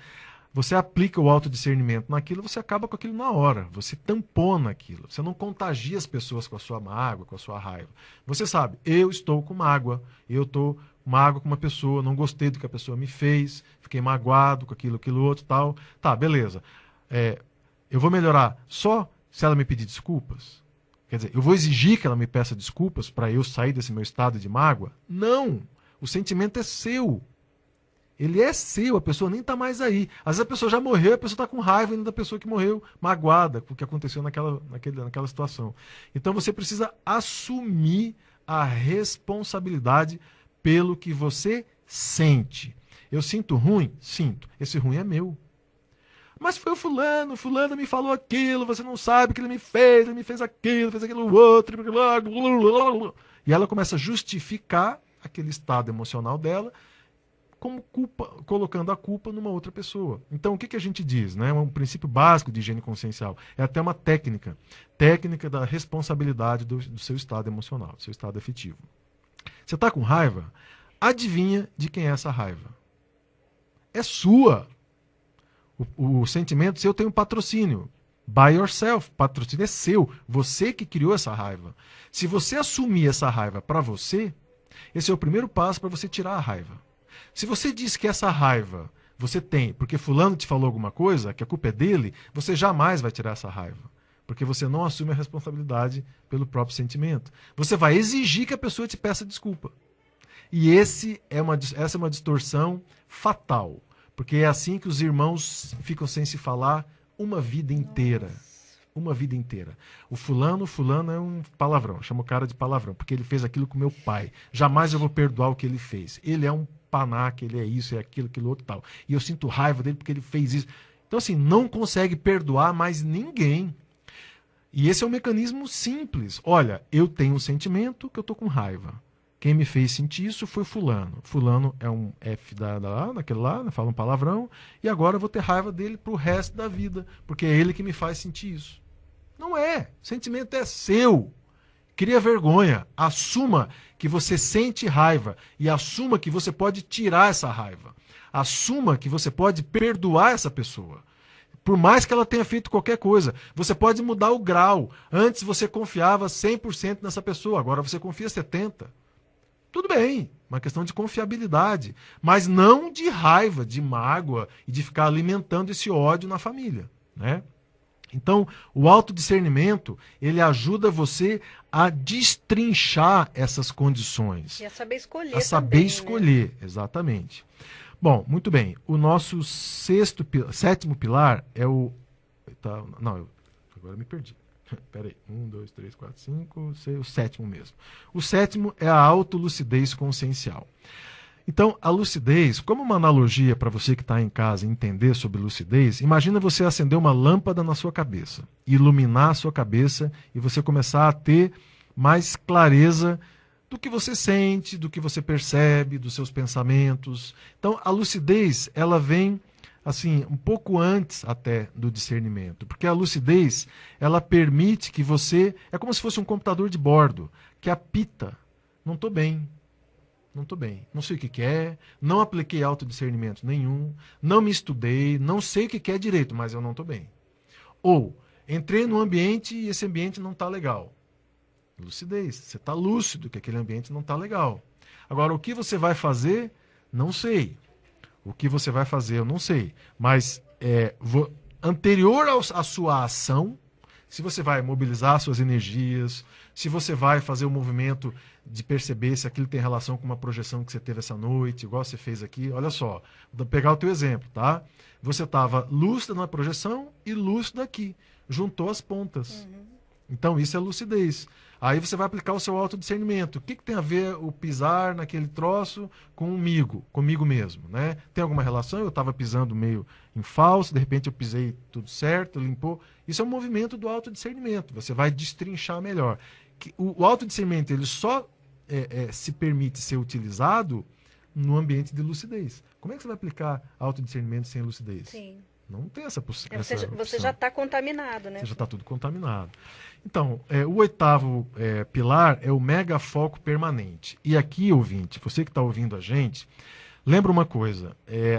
Você aplica o autodiscernimento naquilo, você acaba com aquilo na hora. Você tampona aquilo. Você não contagia as pessoas com a sua mágoa, com a sua raiva. Você sabe, eu estou com mágoa. Eu estou mágoa com uma pessoa, não gostei do que a pessoa me fez, fiquei magoado com aquilo outro, tal. Tá, beleza. Eu vou melhorar só se ela me pedir desculpas? Quer dizer, eu vou exigir que ela me peça desculpas para eu sair desse meu estado de mágoa? Não! O sentimento é seu. Ele é seu, a pessoa nem está mais aí. Às vezes a pessoa já morreu, a pessoa está com raiva ainda da pessoa que morreu, magoada com o que aconteceu naquela situação. Então você precisa assumir a responsabilidade pelo que você sente. Eu sinto ruim? Sinto. Esse ruim é meu. Mas foi o fulano me falou aquilo, você não sabe o que ele me fez aquilo outro. E ela começa a justificar aquele estado emocional dela, como culpa, colocando a culpa numa outra pessoa. Então, o que a gente diz? Né? Um princípio básico de higiene consciencial. É até uma técnica da responsabilidade do seu estado emocional, do seu estado afetivo. Você está com raiva? Adivinha de quem é essa raiva? É sua. O sentimento seu tem um patrocínio. By yourself. Patrocínio é seu. Você que criou essa raiva. Se você assumir essa raiva para você, esse é o primeiro passo para você tirar a raiva. Se você diz que essa raiva você tem porque fulano te falou alguma coisa, que a culpa é dele, você jamais vai tirar essa raiva. Porque você não assume a responsabilidade pelo próprio sentimento. Você vai exigir que a pessoa te peça desculpa. E essa é uma distorção fatal. Porque é assim que os irmãos ficam sem se falar uma vida inteira. Uma vida inteira. O fulano é um palavrão. Chama o cara de palavrão, porque ele fez aquilo com meu pai. Jamais eu vou perdoar o que ele fez. Ele é um panaca, ele é isso, é aquilo outro tal. E eu sinto raiva dele porque ele fez isso. Então, assim, não consegue perdoar mais ninguém. E esse é um mecanismo simples. Olha, eu tenho um sentimento que eu tô com raiva. Quem me fez sentir isso foi fulano. Fulano é um F daquele lá, fala um palavrão, e agora eu vou ter raiva dele pro resto da vida, porque é ele que me faz sentir isso. Não é. O sentimento é seu. Cria vergonha. Assuma que você sente raiva e assuma que você pode tirar essa raiva. Assuma que você pode perdoar essa pessoa. Por mais que ela tenha feito qualquer coisa, você pode mudar o grau. Antes você confiava 100% nessa pessoa, agora você confia 70%. Tudo bem, uma questão de confiabilidade, mas não de raiva, de mágoa e de ficar alimentando esse ódio na família, né? Então, o autodiscernimento, ele ajuda você a destrinchar essas condições. E a saber escolher A saber também, escolher, né? Exatamente. Bom, muito bem. O nosso sétimo pilar é o... agora eu me perdi. Espera aí. 1, 2, 3, 4, 5, 6, o sétimo mesmo. O sétimo é a autolucidez consciencial. Então, a lucidez, como uma analogia para você que está em casa entender sobre lucidez, imagina você acender uma lâmpada na sua cabeça, iluminar a sua cabeça e você começar a ter mais clareza do que você sente, do que você percebe, dos seus pensamentos. Então, a lucidez, ela vem assim, um pouco antes até do discernimento, porque a lucidez, ela permite que você, é como se fosse um computador de bordo, que apita, não estou bem, não sei o que é, não apliquei autodiscernimento nenhum, não me estudei, não sei o que é direito, mas eu não estou bem. Ou, entrei num ambiente e esse ambiente não está legal. Lucidez, você está lúcido que aquele ambiente não está legal. Agora, o que você vai fazer, não sei. O que você vai fazer, eu não sei. Mas anterior à sua ação, se você vai mobilizar suas energias, se você vai fazer o movimento de perceber se aquilo tem relação com uma projeção que você teve essa noite, igual você fez aqui, olha só, vou pegar o teu exemplo, tá? Você estava lúcido na projeção e lúcido aqui, juntou as pontas. Então isso é lucidez. Aí você vai aplicar o seu autodiscernimento. O que tem a ver o pisar naquele troço comigo mesmo, né? Tem alguma relação? Eu estava pisando meio em falso, de repente eu pisei tudo certo, limpou. Isso é um movimento do autodiscernimento. Você vai destrinchar melhor. O autodiscernimento, ele só se permite ser utilizado no ambiente de lucidez. Como é que você vai aplicar autodiscernimento sem lucidez? Sim. Não tem essa possibilidade. Você já está contaminado, né? Você já está tudo contaminado. Então, o oitavo pilar é o megafoco permanente. E aqui, ouvinte, você que está ouvindo a gente, lembra uma coisa.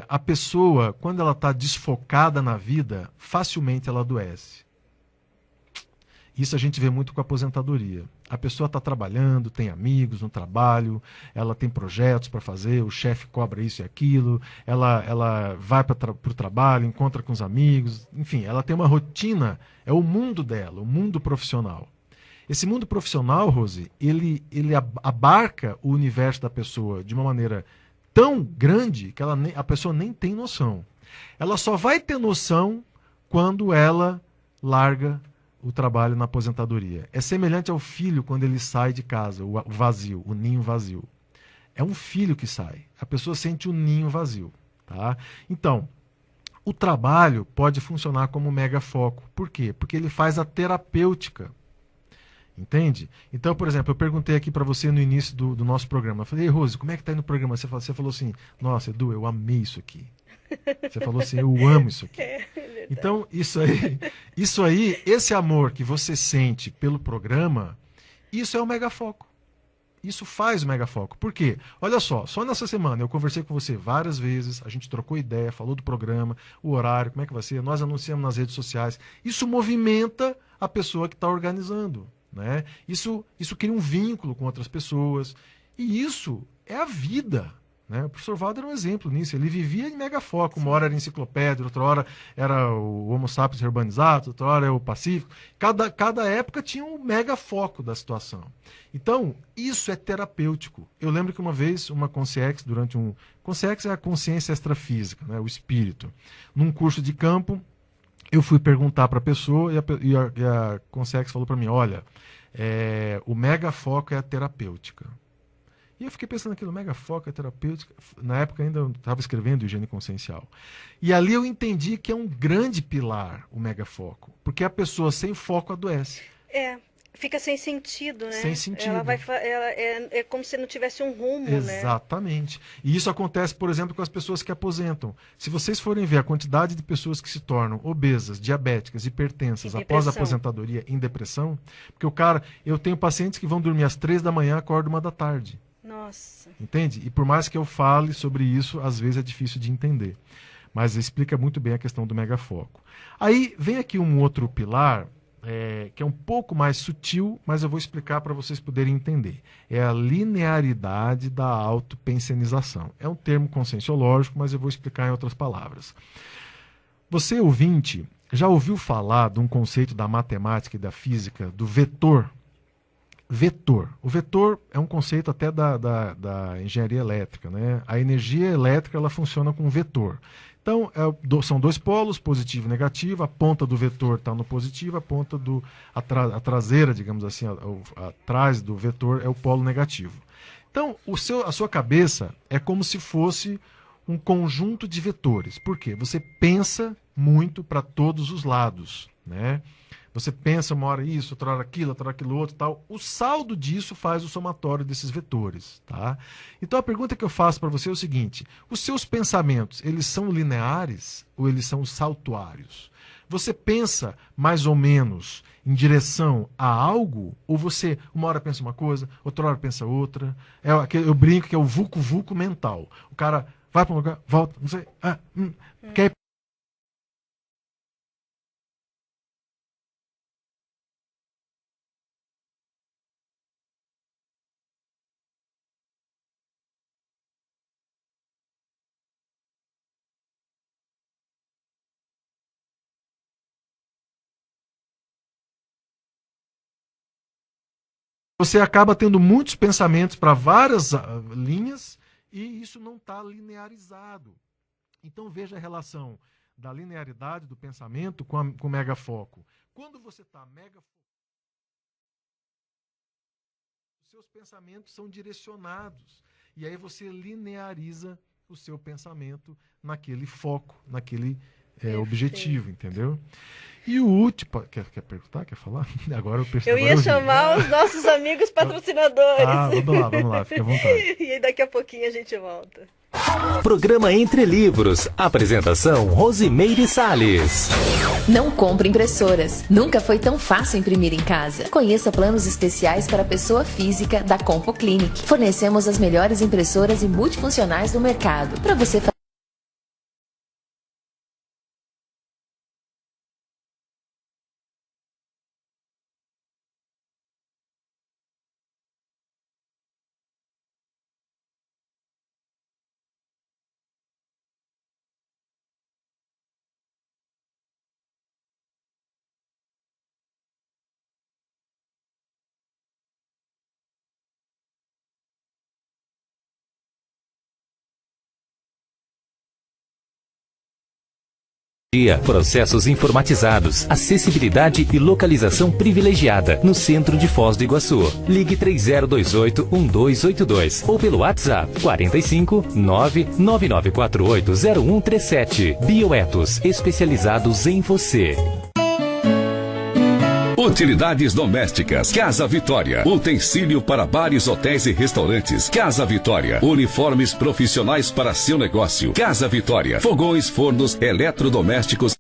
A pessoa, quando ela está desfocada na vida, facilmente ela adoece. Isso a gente vê muito com a aposentadoria. A pessoa está trabalhando, tem amigos no trabalho, ela tem projetos para fazer, o chefe cobra isso e aquilo, ela vai para o trabalho, encontra com os amigos, enfim, ela tem uma rotina, é o mundo dela, o mundo profissional. Esse mundo profissional, Rose, ele abarca o universo da pessoa de uma maneira tão grande que a pessoa nem tem noção. Ela só vai ter noção quando ela larga o trabalho na aposentadoria. É semelhante ao filho quando ele sai de casa, o vazio, o ninho vazio. É um filho que sai. A pessoa sente o ninho vazio. Tá? Então, o trabalho pode funcionar como megafoco. Por quê? Porque ele faz a terapêutica. Entende? Então, por exemplo, eu perguntei aqui para você no início do nosso programa. Eu falei, ei, Rose, como é que tá indo o programa? Você falou assim, nossa, Edu, eu amei isso aqui. Você falou assim, eu amo isso aqui. Então, isso aí, esse amor que você sente pelo programa, isso é o megafoco. Isso faz o megafoco. Por quê? Olha só nessa semana eu conversei com você várias vezes, a gente trocou ideia, falou do programa, o horário, como é que vai ser, nós anunciamos nas redes sociais. Isso movimenta a pessoa que está organizando, né? Isso cria um vínculo com outras pessoas. E isso é a vida. Né? O professor Valdo era um exemplo nisso. Ele vivia em megafoco. Uma hora era enciclopédia, outra hora era o Homo sapiens urbanizado, outra hora é o Pacífico. Cada época tinha um megafoco da situação. Então, isso é terapêutico. Eu lembro que uma vez, uma consciex, consciex é a consciência extrafísica, né? O espírito. Num curso de campo, eu fui perguntar para a pessoa e a consciex falou para mim, olha, o megafoco é a terapêutica. E eu fiquei pensando naquilo, megafoco é terapêutica. Na época ainda eu estava escrevendo higiene consciencial. E ali eu entendi que é um grande pilar o megafoco. Porque a pessoa sem foco adoece. Fica sem sentido, né? Sem sentido. É como se não tivesse um rumo, Exatamente. E isso acontece, por exemplo, com as pessoas que aposentam. Se vocês forem ver a quantidade de pessoas que se tornam obesas, diabéticas, hipertensas após a aposentadoria em depressão, porque eu tenho pacientes que vão dormir às 3 da manhã e acordam 1 da tarde. Nossa. Entende? E por mais que eu fale sobre isso, às vezes é difícil de entender. Mas explica muito bem a questão do megafoco. Aí vem aqui um outro pilar, que é um pouco mais sutil, mas eu vou explicar para vocês poderem entender. É a linearidade da autopensionização. É um termo conscienciológico, mas eu vou explicar em outras palavras. Você, ouvinte, já ouviu falar de um conceito da matemática e da física, do vetor? Vetor. O vetor é um conceito até da engenharia elétrica, né? A energia elétrica ela funciona com vetor. Então, são dois polos, positivo e negativo. A ponta do vetor está no positivo, a ponta a traseira, digamos assim, atrás do vetor é o polo negativo. Então, a sua cabeça é como se fosse um conjunto de vetores. Por quê? Você pensa muito para todos os lados, né? Você pensa uma hora isso, outra hora aquilo outro, tal. O saldo disso faz o somatório desses vetores, tá? Então a pergunta que eu faço para você é o seguinte: os seus pensamentos, eles são lineares ou eles são saltuários? Você pensa mais ou menos em direção a algo, ou você uma hora pensa uma coisa, outra hora pensa outra? Eu brinco que é o vulco-vulco mental. O cara vai para um lugar, volta, não sei, quer ir. Você acaba tendo muitos pensamentos para várias linhas e isso não está linearizado. Então veja a relação da linearidade do pensamento com o megafoco. Quando você está megafocado, os seus pensamentos são direcionados. E aí você lineariza o seu pensamento naquele foco, naquele objetivo, entendeu? E o último... Quer perguntar? Quer falar? Agora eu ia chamar os nossos amigos patrocinadores. Vamos lá, fica à vontade. E daqui a pouquinho a gente volta. Programa Entre Livros. Apresentação Rosimeire Salles. Não compre impressoras. Nunca foi tão fácil imprimir em casa. Conheça planos especiais para pessoa física da Compo Clinic. Fornecemos as melhores impressoras e multifuncionais do mercado para você fazer processos informatizados, acessibilidade e localização privilegiada no centro de Foz do Iguaçu. Ligue 3028-1282 ou pelo WhatsApp 45 99948 0137. Bioetos, especializados em você. Utilidades domésticas. Casa Vitória. Utensílio para bares, hotéis e restaurantes. Casa Vitória. Uniformes profissionais para seu negócio. Casa Vitória. Fogões, fornos, eletrodomésticos.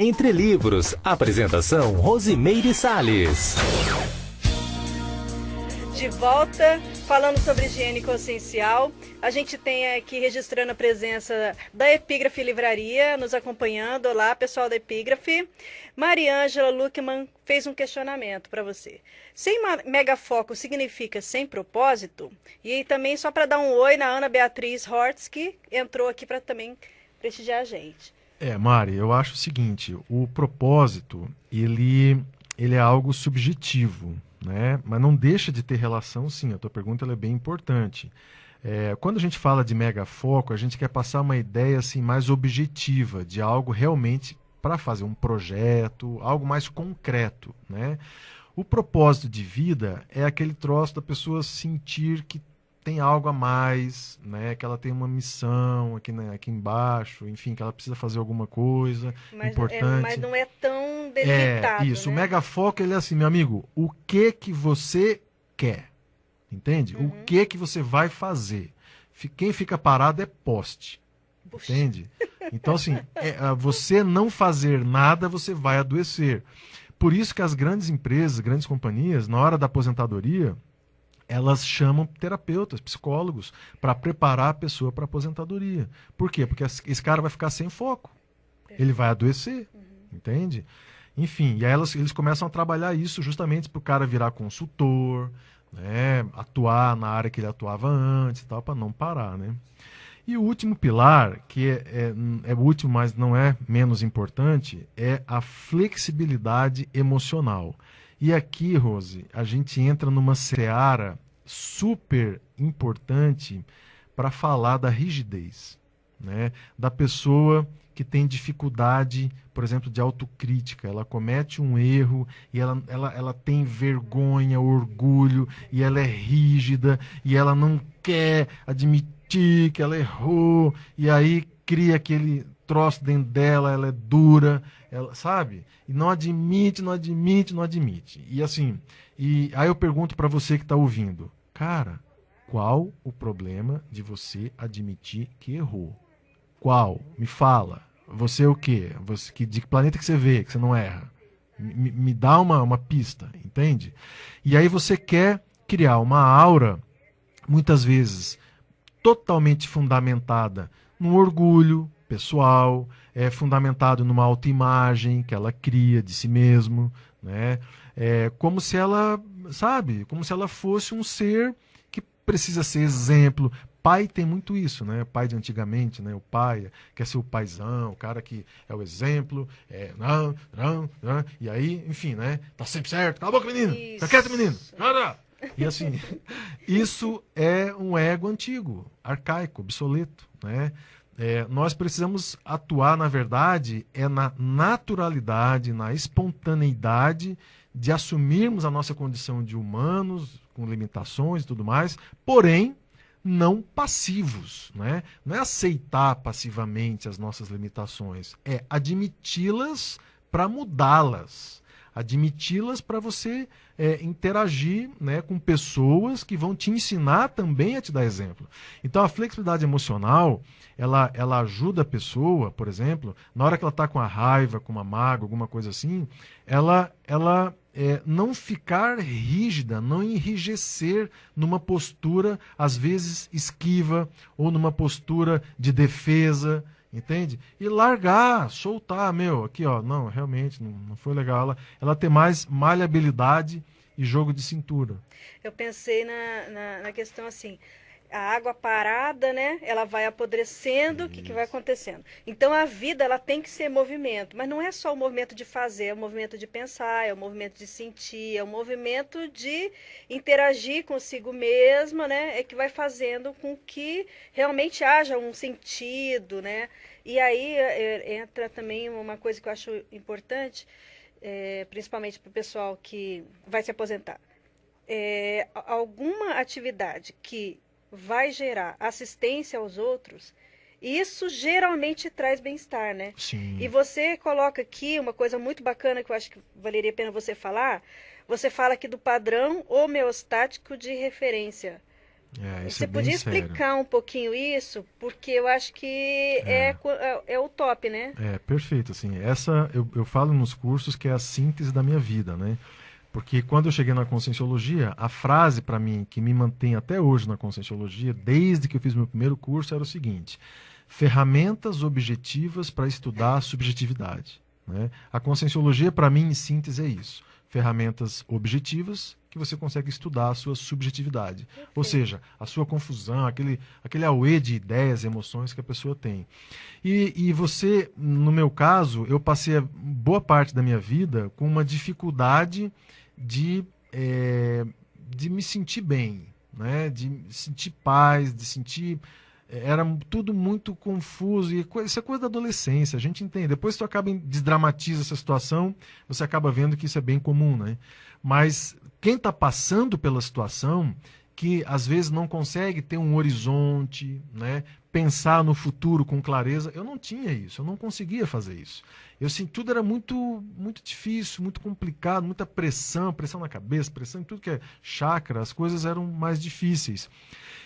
Entre Livros. Apresentação Rosimeire Salles. De volta, falando sobre higiene consciencial, a gente tem aqui registrando a presença da Epígrafe Livraria, nos acompanhando. Olá, pessoal da Epígrafe. Mariângela Luckman fez um questionamento para você. Sem megafoco significa sem propósito? E também só para dar um oi na Ana Beatriz Hortz, que entrou aqui para também prestigiar a gente. Mari, eu acho o seguinte, o propósito, ele é algo subjetivo, né? Mas não deixa de ter relação, sim. A tua pergunta ela é bem importante. Quando a gente fala de megafoco, a gente quer passar uma ideia assim, mais objetiva, de algo realmente para fazer um projeto, algo mais concreto, né? O propósito de vida é aquele troço da pessoa sentir que tem algo a mais, né? Que ela tem uma missão aqui embaixo, enfim, que ela precisa fazer alguma coisa importante. Mas não é tão delimitado, isso, né? O megafoco ele é assim, meu amigo, o que você quer, entende? O que você vai fazer. Quem fica parado é poste, entende? Então, assim, você não fazer nada, você vai adoecer. Por isso que as grandes empresas, grandes companhias, na hora da aposentadoria, elas chamam terapeutas, psicólogos, para preparar a pessoa para a aposentadoria. Por quê? Porque esse cara vai ficar sem foco. Ele vai adoecer, entende? Enfim, e aí eles começam a trabalhar isso justamente para o cara virar consultor, né, atuar na área que ele atuava antes e tal, para não parar, né? E o último pilar, que é o último, mas não é menos importante, é a flexibilidade emocional. E aqui, Rose, a gente entra numa seara super importante para falar da rigidez, né? Da pessoa que tem dificuldade, por exemplo, de autocrítica. Ela comete um erro e ela tem vergonha, orgulho, e ela é rígida, e ela não quer admitir que ela errou, e aí cria aquele troço dentro dela, ela é dura, ela, sabe? E não admite. E assim, aí eu pergunto para você que está ouvindo, cara, qual o problema de você admitir que errou? Qual? Me fala. Você é o quê? De que planeta que você vê que você não erra? Me dá uma pista, entende? E aí você quer criar uma aura, muitas vezes, totalmente fundamentada no orgulho pessoal, fundamentado numa autoimagem que ela cria de si mesmo, né? Como se ela, sabe, como se ela fosse um ser que precisa ser exemplo. Pai tem muito isso, né? Pai de antigamente, né? O pai quer ser o paizão, o cara que é o exemplo, não, e aí, enfim, né? Tá sempre certo, cala a boca, menino, fica quieto, menino, e assim, isso é um ego antigo, arcaico, obsoleto, né? Nós precisamos atuar, na verdade, na naturalidade, na espontaneidade de assumirmos a nossa condição de humanos, com limitações e tudo mais, porém, não passivos, né? Não é aceitar passivamente as nossas limitações, é admiti-las para mudá-las, admiti-las para você interagir, né, com pessoas que vão te ensinar também a te dar exemplo. Então a flexibilidade emocional, ela ajuda a pessoa, por exemplo, na hora que ela está com a raiva, com uma mágoa, alguma coisa assim, ela não ficar rígida, não enrijecer numa postura, às vezes, esquiva, ou numa postura de defesa, entende? E largar, soltar, aqui, ó, não, realmente, não foi legal. Ela ter mais maleabilidade e jogo de cintura. Eu pensei na questão assim, a água parada, né? Ela vai apodrecendo, o que vai acontecendo? Então a vida ela tem que ser movimento, mas não é só o movimento de fazer, é o movimento de pensar, é o movimento de sentir, é o movimento de interagir consigo mesma, né? É que vai fazendo com que realmente haja um sentido, né? E aí entra também uma coisa que eu acho importante, principalmente para o pessoal que vai se aposentar. Alguma atividade que vai gerar assistência aos outros, isso geralmente traz bem-estar, né? Sim. E você coloca aqui uma coisa muito bacana que eu acho que valeria a pena você falar. Você fala aqui do padrão homeostático de referência. Você podia explicar um pouquinho isso, porque eu acho que é o top, né? Perfeito, assim, eu falo nos cursos que é a síntese da minha vida, né? Porque quando eu cheguei na Conscienciologia, a frase para mim que me mantém até hoje na Conscienciologia, desde que eu fiz meu primeiro curso, era o seguinte: ferramentas objetivas para estudar a subjetividade, né? A Conscienciologia, para mim, em síntese, é isso: ferramentas objetivas que você consegue estudar a sua subjetividade. Ou seja, a sua confusão, aquele auê de ideias, emoções que a pessoa tem. E você, no meu caso, eu passei a boa parte da minha vida com uma dificuldade de me sentir bem, né? De sentir paz, de sentir... Era tudo muito confuso, e isso é coisa da adolescência, a gente entende. Depois tu acaba desdramatiza essa situação, você acaba vendo que isso é bem comum, né? Mas quem está passando pela situação, que às vezes não consegue ter um horizonte, né? Pensar no futuro com clareza, eu não tinha isso, eu não conseguia fazer isso. Eu senti tudo era muito, muito difícil, muito complicado, muita pressão na cabeça, pressão em tudo que é chakra, as coisas eram mais difíceis.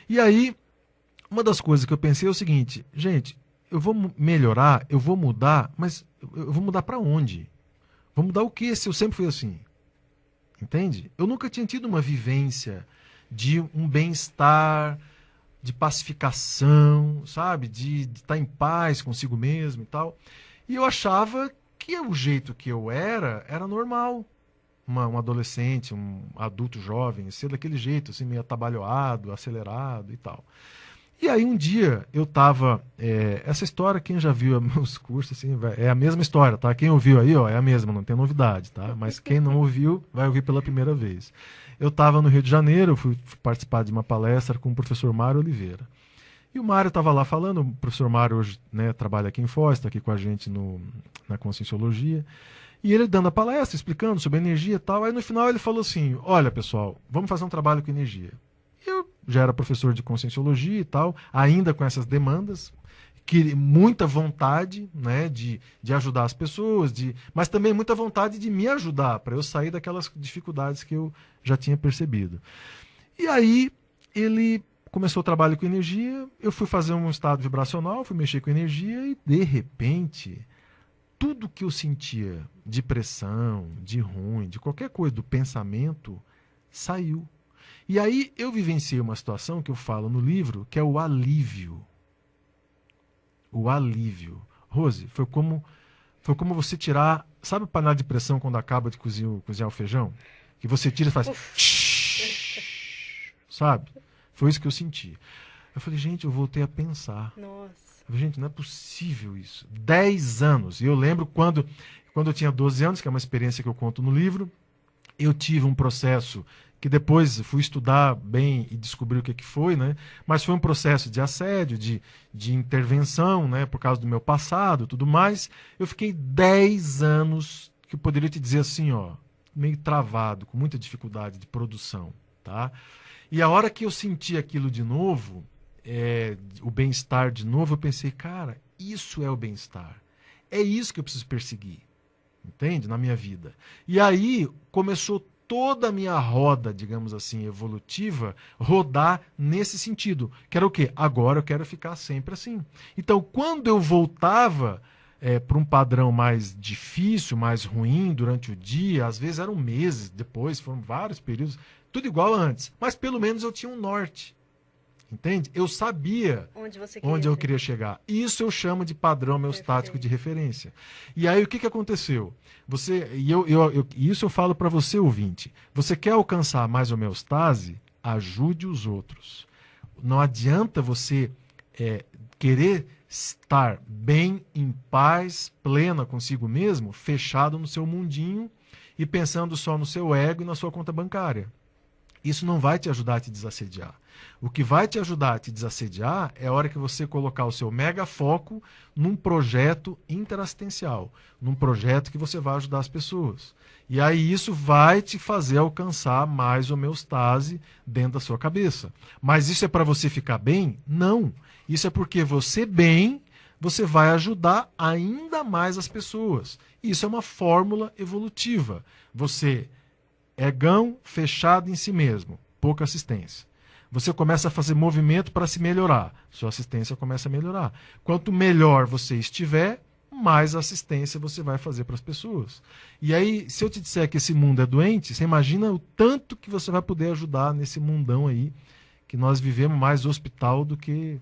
E aí, uma das coisas que eu pensei é o seguinte: gente, eu vou melhorar, eu vou mudar, mas eu vou mudar para onde? Vou mudar o quê se eu sempre fui assim? Entende? Eu nunca tinha tido uma vivência de um bem-estar, de pacificação, sabe? De estar em paz consigo mesmo e tal. E eu achava que o jeito que eu era normal. Um adolescente, um adulto jovem, ser daquele jeito, assim, meio atabalhoado, acelerado e tal. E aí um dia eu tava... essa história, quem já viu meus cursos, assim, é a mesma história, tá? Quem ouviu aí, ó, é a mesma, não tem novidade, tá? Mas quem não ouviu, vai ouvir pela primeira vez. Eu estava no Rio de Janeiro, eu fui participar de uma palestra com o professor Mário Oliveira. E o Mário estava lá falando, o professor Mário hoje, né, trabalha aqui em Foz, está aqui com a gente na Conscienciologia. E ele dando a palestra, explicando sobre energia e tal. Aí no final ele falou assim: olha pessoal, vamos fazer um trabalho com energia. Eu já era professor de Conscienciologia e tal, ainda com essas demandas, muita vontade, né, de ajudar as pessoas, mas também muita vontade de me ajudar, para eu sair daquelas dificuldades que eu já tinha percebido. E aí ele começou o trabalho com energia, eu fui fazer um estado vibracional, fui mexer com energia e, de repente, tudo que eu sentia de pressão, de ruim, de qualquer coisa, do pensamento, saiu. E aí eu vivenciei uma situação que eu falo no livro, que é o alívio. O alívio. Rose, foi como você tirar... Sabe a panela de pressão quando acaba de cozinhar o feijão? Que você tira e faz... Sabe? Foi isso que eu senti. Eu falei, gente, eu voltei a pensar. Nossa. Eu falei, gente, não é possível isso. 10 anos. E eu lembro quando eu tinha 12 anos, que é uma experiência que eu conto no livro, eu tive um processo que depois fui estudar bem e descobri o que foi, né? Mas foi um processo de assédio, de intervenção, né? Por causa do meu passado e tudo mais. Eu fiquei 10 anos, que eu poderia te dizer assim, ó, meio travado, com muita dificuldade de produção, tá? E a hora que eu senti aquilo de novo, o bem-estar de novo, eu pensei, cara, isso é o bem-estar. É isso que eu preciso perseguir, entende? Na minha vida. E aí começou toda a minha roda, digamos assim, evolutiva, rodar nesse sentido. Que era o quê? Agora eu quero ficar sempre assim. Então, quando eu voltava para um padrão mais difícil, mais ruim durante o dia, às vezes eram meses, depois foram vários períodos, tudo igual antes. Mas pelo menos eu tinha um norte. Entende? Eu sabia onde eu queria chegar. Isso eu chamo de padrão homeostático de referência. E aí o que aconteceu? Isso eu falo para você, ouvinte. Você quer alcançar mais homeostase? Ajude os outros. Não adianta você querer estar bem, em paz, plena consigo mesmo, fechado no seu mundinho e pensando só no seu ego e na sua conta bancária. Isso não vai te ajudar a te desassediar. O que vai te ajudar a te desassediar é a hora que você colocar o seu mega foco num projeto interassistencial, num projeto que você vai ajudar as pessoas. E aí isso vai te fazer alcançar mais homeostase dentro da sua cabeça. Mas isso é para você ficar bem? Não. Isso é porque você bem, você vai ajudar ainda mais as pessoas. Isso é uma fórmula evolutiva. Você... egão fechado em si mesmo, pouca assistência. você começa a fazer movimento para se melhorar. Sua assistência começa a melhorar. Quanto melhor você estiver, mais assistência você vai fazer para as pessoas. E aí, se eu te disser que esse mundo é doente, você imagina o tanto que você vai poder ajudar nesse mundão aí, que nós vivemos mais hospital do que,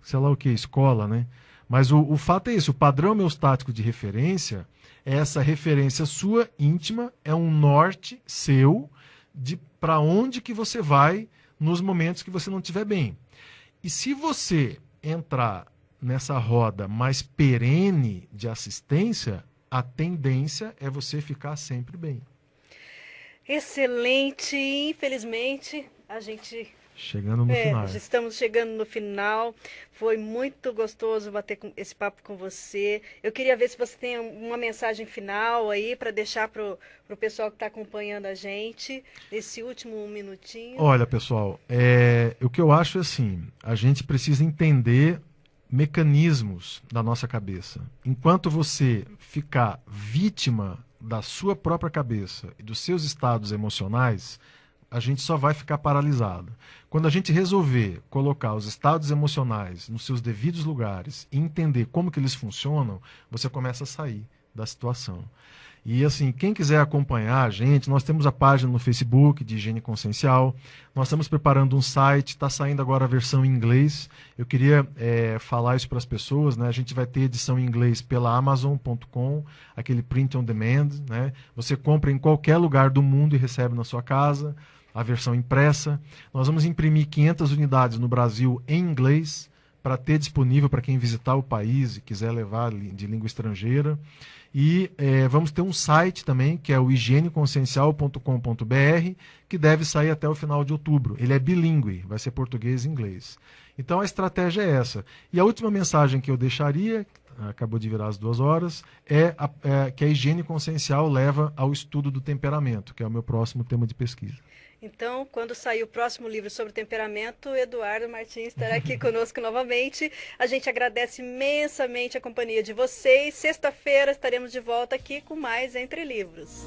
sei lá o que, escola, né? Mas o fato é isso, o padrão homeostático de referência é essa referência sua íntima, é um norte seu de para onde que você vai nos momentos que você não estiver bem. E se você entrar nessa roda mais perene de assistência, a tendência é você ficar sempre bem. Excelente. Infelizmente, a gente... Chegando no final. Estamos chegando no final. Foi muito gostoso bater esse papo com você. Eu queria ver se você tem uma mensagem final aí para deixar para o pessoal que está acompanhando a gente nesse último minutinho. Olha, pessoal, o que eu acho é assim, a gente precisa entender mecanismos da nossa cabeça. Enquanto você ficar vítima da sua própria cabeça e dos seus estados emocionais, a gente só vai ficar paralisado. Quando a gente resolver colocar os estados emocionais nos seus devidos lugares e entender como que eles funcionam, você começa a sair da situação. E assim, quem quiser acompanhar a gente, nós temos a página no Facebook de Higiene Consciencial, nós estamos preparando um site, está saindo agora a versão em inglês. Eu queria falar isso para as pessoas, né? A gente vai ter edição em inglês pela Amazon.com, aquele print on demand, né? Você compra em qualquer lugar do mundo e recebe na sua casa a versão impressa. Nós vamos imprimir 500 unidades no Brasil em inglês, para ter disponível para quem visitar o país e quiser levar de língua estrangeira. E vamos ter um site também, que é o higieneconsciencial.com.br, que deve sair até o final de outubro. Ele é bilíngue, vai ser português e inglês. Então a estratégia é essa. E a última mensagem que eu deixaria, acabou de virar as 2 horas, é que a higiene consciencial leva ao estudo do temperamento, que é o meu próximo tema de pesquisa. Então, quando sair o próximo livro sobre temperamento, Eduardo Martins estará aqui conosco novamente. A gente agradece imensamente a companhia de vocês. Sexta-feira estaremos de volta aqui com mais Entre Livros.